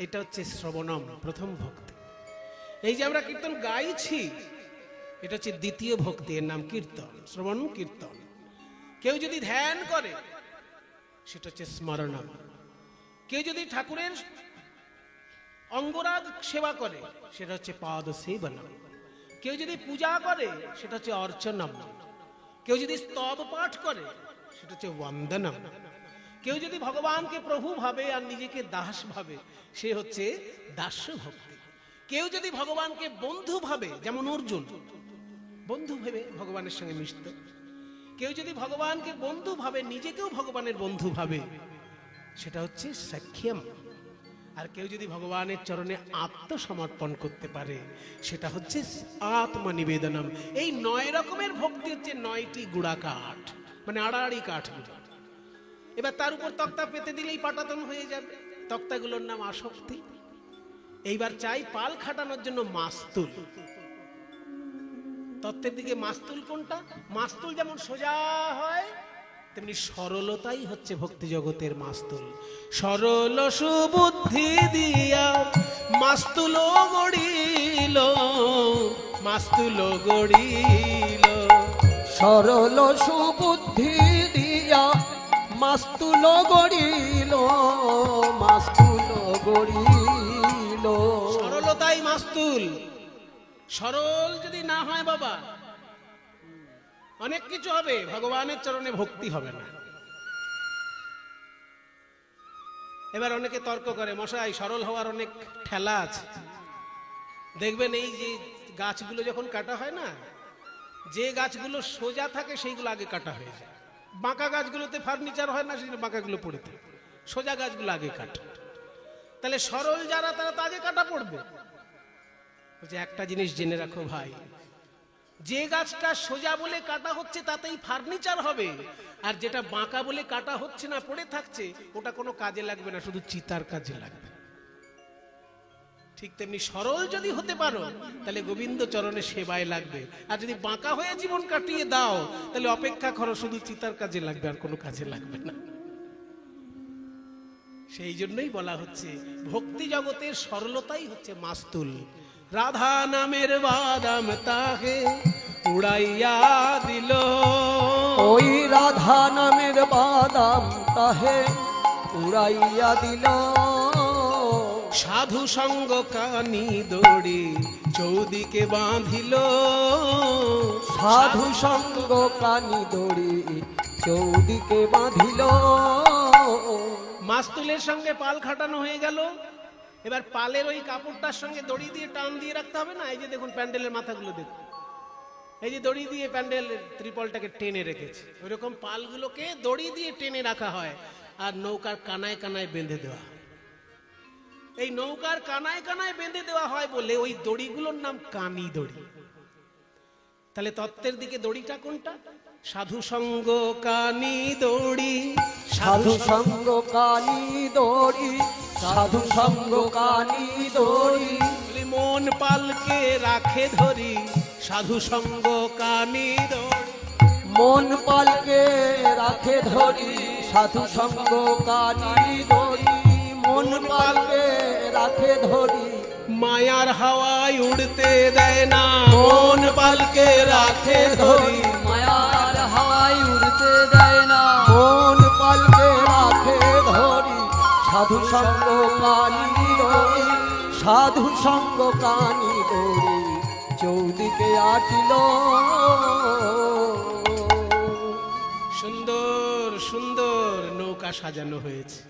এটা হচ্ছে শ্রবণম, প্রথম ভক্তি। এই যে আমরা কীর্তন গাইছি, এটা হচ্ছে দ্বিতীয় ভক্তি, এর নাম কীর্তন, শ্রবণ কীর্তন। কেউ যদি ধ্যান করে সেটা হচ্ছে স্মরণম। কেউ যদি ঠাকুরের অঙ্গরাগ সেবা করে সেটা হচ্ছে পাদ সেবনম। কেউ যদি পূজা করে সেটা হচ্ছে অর্চনম। কেউ যদি স্তব পাঠ করে সেটা হচ্ছে বন্দনম। কেউ যদি ভগবানকে প্রভু ভাবে আর নিজেকে দাস ভাবে সে হচ্ছে দাস্য ভক্তি। কেউ যদি ভগবানকে বন্ধু ভাবে, যেমন অর্জুন বন্ধু ভেবে ভগবানের সঙ্গে মিশত, কেউ যদি ভগবানকে বন্ধু ভাবে নিজেকেও ভগবানের বন্ধু ভাবে সেটা হচ্ছে সখ্যম। আর কেউ যদি ভগবানের চরণে আত্মসমর্পণ করতে পারে সেটা হচ্ছে আত্মনিবেদনম। এই 9 রকমের ভক্তি হচ্ছে 9টি গুড়া কাঠ, মানে আড়াআড়ি কাঠগুলো। এবার তার উপর তক্তা পেতে দিলেই পাটাতন হয়ে যাবে। তক্তাগুলোর নাম আসক্তি। এইবার চাই পাল খাটানোর জন্য মাস্তুল। তত্ত্বের দিকে মাস্তুল কোনটা? মাস্তুল যেমন সোজা হয় তেমনি সরলতাই হচ্ছে ভক্তি জগতের মাস্তুল। সরল সুবুদ্ধি দিয়া মাস্তুল গড়িল, মাস্তুল গড়িল। সরল সুবুদ্ধি দিয়া মাস্তুল গড়িল, মাস্তুল গড়িল। সরলতাই মাস্তুল। সরল যদি না হয় বাবা, অনেক কিছু হবে, ভগবানের চরণে ভক্তি হবে না। এবার অনেকে তর্ক করে, মশাই সরল হওয়ার অনেক ঠেলা আছে। দেখবেন এই যে গাছগুলো যখন কাটা হয় না, যে গাছগুলো সোজা থাকে সেইগুলো আগে কাটা হয়ে যায়। বাঁকা গাছগুলোতে ফার্নিচার হয় না, সেগুলো বাঁকাগুলো পড়ে থাকে। সোজা গাছগুলো আগে কাটা। তাহলে সরল যারা তারা তো আগে কাটা পড়বে। একটা জিনিস জেনে রাখো ভাই, যে গাছটা সোজা বলে কাটা হচ্ছে তাতেই ফার্নিচার হবে, আর যেটা বাঁকা বলে কাটা হচ্ছে না পড়ে থাকছে ওটা কোনো কাজে লাগবে না, শুধু চিতার কাজে লাগবে। ঠিক তেমনি সরল যদি হতে পারো তাহলে গোবিন্দ চরণে সেবায় লাগবে, আর যদি বাঁকা হয়ে জীবন কাটিয়ে দাও তাহলে অপেক্ষা করো, শুধু চিতার কাজে লাগবে, আর কোনো কাজে লাগবে না। সেই জন্যই বলা হচ্ছে ভক্তি জগতের সরলতাই হচ্ছে মাস্তুল। রাধা নামের বাদাম তাহে উড়াইয়া দিল, ওই রাধা নামের বাদাম তাহে উড়াইয়া দিল। সাধু সঙ্গ কানি দড়ি চৌদিকে বাঁধিল, সাধু সঙ্গ কানি দড়ি চৌদিকে বাঁধিল। মাস্তুলের সঙ্গে পাল খাটানো হয়ে গেল। এবার পালের ওই কাপড়টার সঙ্গে দড়ি দিয়ে টান দিয়ে রাখতে হবে না। এই যে দেখুন প্যান্ডেলের মাথাগুলো দেখুন, এই যে দড়ি দিয়ে প্যান্ডেলের ত্রিপলটাকে টেনে রেখেছে, ওইরকম পালগুলোকে দড়ি দিয়ে টেনে রাখা হয় আর নৌকার কানায় কানায় বেঁধে দেওয়া হয়। এই নৌকার কানায় কানায় বেঁধে দেওয়া হয় বলে ওই দড়িগুলোর নাম কানি দড়ি। তাহলে তত্ত্বের দিকে দড়িটা কোনটা? সাধু সঙ্গ কানি দড়ি, সাধু সঙ্গ কানি দড়ি, সাধু সঙ্গ কানি দড়ি। বলি মন পালকে রাখে ধরি, সাধু সঙ্গ কানি দড়ি। মন পালকে রাখে ধরি, সাধু সঙ্গ কানি দড়ি। মন পালকে রাখে ধরি, মায়ার হাওয়ায় উড়তে দেয় না, মন পালকে রাখে ধরি। মায়ার হাওয়ায় উড়তে দেয় না, মন পালকে রাখে ধরি, সাধু সঙ্গ কানি দড়ি, সাধু সঙ্গ কানি দড়ি। চৌদিকে আটিল সুন্দর সুন্দর নৌকা সাজানো হয়েছে।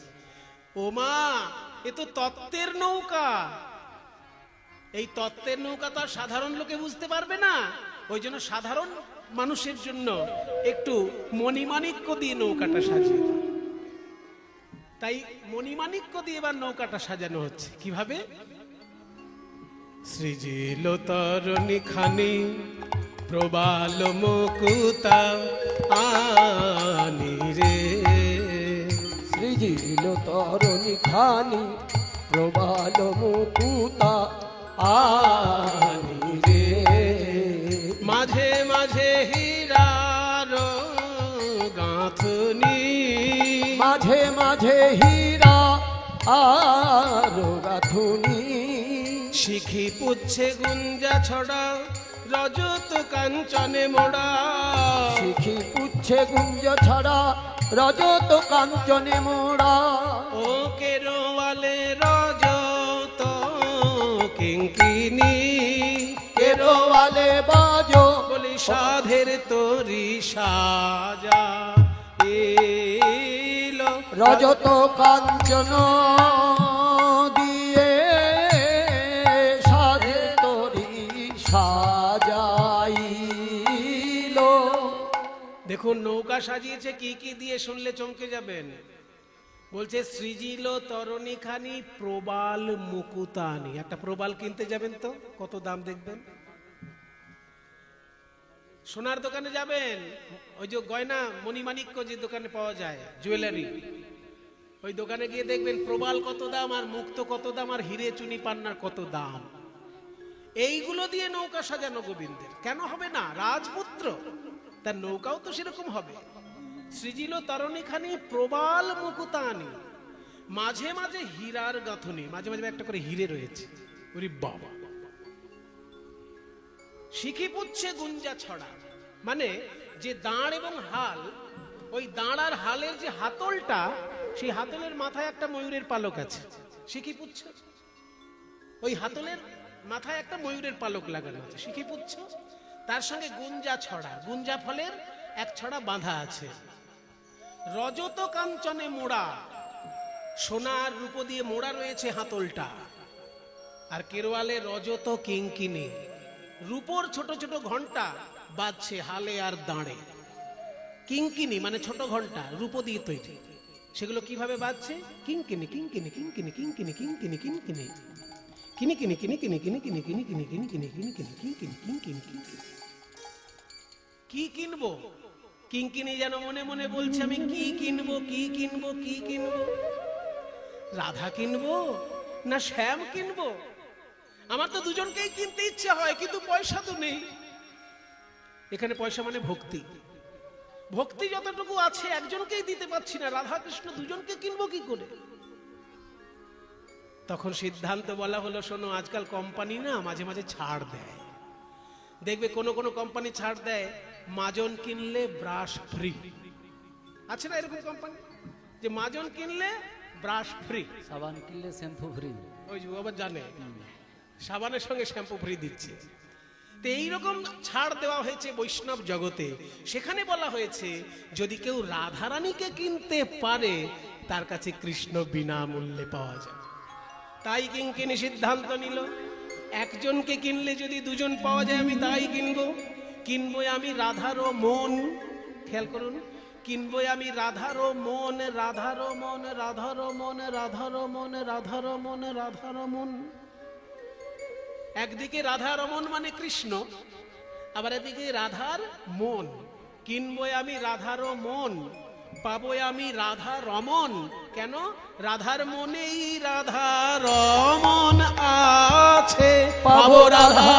ও মা, এ তো তত্ত্বের নৌকা। এই তত্ত্বের নৌকা তো আর সাধারণ লোকে বুঝতে পারবে না, ওই জন্য সাধারণ মানুষের জন্য একটু মণিমাণিক্য দিয়ে নৌকাটা সাজিয়ে দাও। তাই মণিমাণিক্য দিয়ে এবার নৌকাটা সাজানো হচ্ছে। কিভাবে? সৃজিল তরণী খানি প্রবাল মুকুতা আনি রে। সৃজিল তরণী খানি প্রবাল মুকুতা আনি রে। মাঝে মাঝে হীরার গাঁথনি, মাঝে মাঝে হীরা আর গাঁথুনি। শিখি পুচ্ছে গুঞ্জা ছড়া রজত কাঞ্চনে মোড়া। শিখি পুচ্ছে গুঞ্জ ছড়া রজত কাঞ্চনে মোড়া। ও কেরোয়ালে রজত কিঙ্কিনি, কেরোয়ালে বাজো বলি সাধের তরি সাজা এলো। রজত কাঞ্চন দিয়ে সাধে তরি সাজাইলো। দেখুন নৌকা সাজিয়েছে কি কি দিয়ে, শুনলে চমকে যাবেন। বলছে সৃজিল তরণী খানি প্রবাল মুকুতানি। একটা প্রবাল কিনতে যাবেন তো কত দাম দেখবেন। সোনার দোকানে যাবেন, ওই যে গয়না মণিমাণিক্য যে দোকানে পাওয়া যায় জুয়েলারি, ওই দোকানে গিয়ে দেখবেন প্রবাল কত দাম, আর মুক্ত কত দাম, আর হিরে চুনি পান্নার কত দাম। এইগুলো দিয়ে নৌকা সাজানো গোবিন্দের। কেন হবে না? রাজপুত্র, তার নৌকাও তো সেরকম হবে। সৃজিল তরণী খানি প্রবাল মুকুতানি, মাঝে মাঝে হীরার গাঁথনি, মাঝে মাঝে একটা করে হিরে রয়েছে। ওরে বাবা। শিখি পুচ্ছে গুঞ্জা ছড়া, মানে যে দাঁড় এবং হাল, ওই দাঁড় আর হালের যে হাতলটা, সেই হাতলের মাথায় একটা ময়ূরের পালক আছে। শিখি পুচ্ছ, ওই হাতলের মাথায় একটা ময়ূরের পালক লাগানো আছে, শিখি পুচ্ছ। তার সঙ্গে গুঞ্জা ছড়া, গুঞ্জা ফলের এক ছড়া বাঁধা আছে। রজত কাঞ্চনে মোড়া, সোনার রূপ দিয়ে মোড়া রয়েছে হাতলটা। আর কেরওয়ালে রজত কিঙ্কিনি, রূপোর ছোট ছোট ঘন্টা বাজছে হালে আর দাঁড়ে। কিঙ্কিনি মানে ছোট ঘন্টা, রূপ দিয়ে তৈরি। সেগুলো কিভাবে বাজছে? কিঙ্কিনি কিঙ্কিনি কিঙ্কিনি কিঙ্কিনি কিঙ্কিনি কিঙ্কিনি কিনি কিনি কিনি কিনি কিনি কিনি কিনি কিনি কিনি কিনি কিনি কিনি কিনি কিনি কিনি। কি কিনবো? কিঙ্কিনি যেন মনে মনে বলছে আমি কি কিনবো, কি কিনবো, কি কিনবো। রাধা কিনবো না শ্যাম কিনবো? আমার তো দুজনকেই কিনতে ইচ্ছে হয়, কিন্তু পয়সা তো নেই। এখানে পয়সা মানে ভক্তি। ভক্তি যতটুকু আছে একজনকেই দিতে পারছি না, রাধা কৃষ্ণ দুজনকে কিনবো কি করে? তখন সিদ্ধান্ত বলা হলো, শোনো, আজকাল কোম্পানি না মাঝে মাঝে ছাড় দেয়। দেখবে কোন কোন কোম্পানি ছাড় দেয়, মাজন কিনলে ব্রাশ ফ্রি। আছে না এরকম কোম্পানি, যে মাজন কিনলে ব্রাশ ফ্রি, সাবান কিনলে শ্যাম্পু ফ্রি। ওই যে আবার জানে সাবানের সঙ্গে শ্যাম্পু ফ্রি দিচ্ছে। তো এইরকম ছাড় দেওয়া হয়েছে বৈষ্ণব জগতে। সেখানে বলা হয়েছে যদি কেউ রাধারানীকে কিনতে পারে, তার কাছে কৃষ্ণ বিনামূল্যে পাওয়া যায়। তাই কিঙ্কিনি সিদ্ধান্ত নিল, একজনকে কিনলে যদি দুজন পাওয়া যায় আমি তাই কিনবো। কিনবো আমি রাধারও মন। খেয়াল করুন, কিনবো আমি রাধার মন, রাধার মন, রাধার মন, রাধার মন, রাধার মন, রাধার মন। একদিকে রাধা রমন মানে কৃষ্ণ, আবার এদিকে রাধার মন। কিনবো আমি রাধার মন, পাবো আমি রাধা রমন। কেন? রাধার মনেই রাধা রমন আছে, পাবো রাধা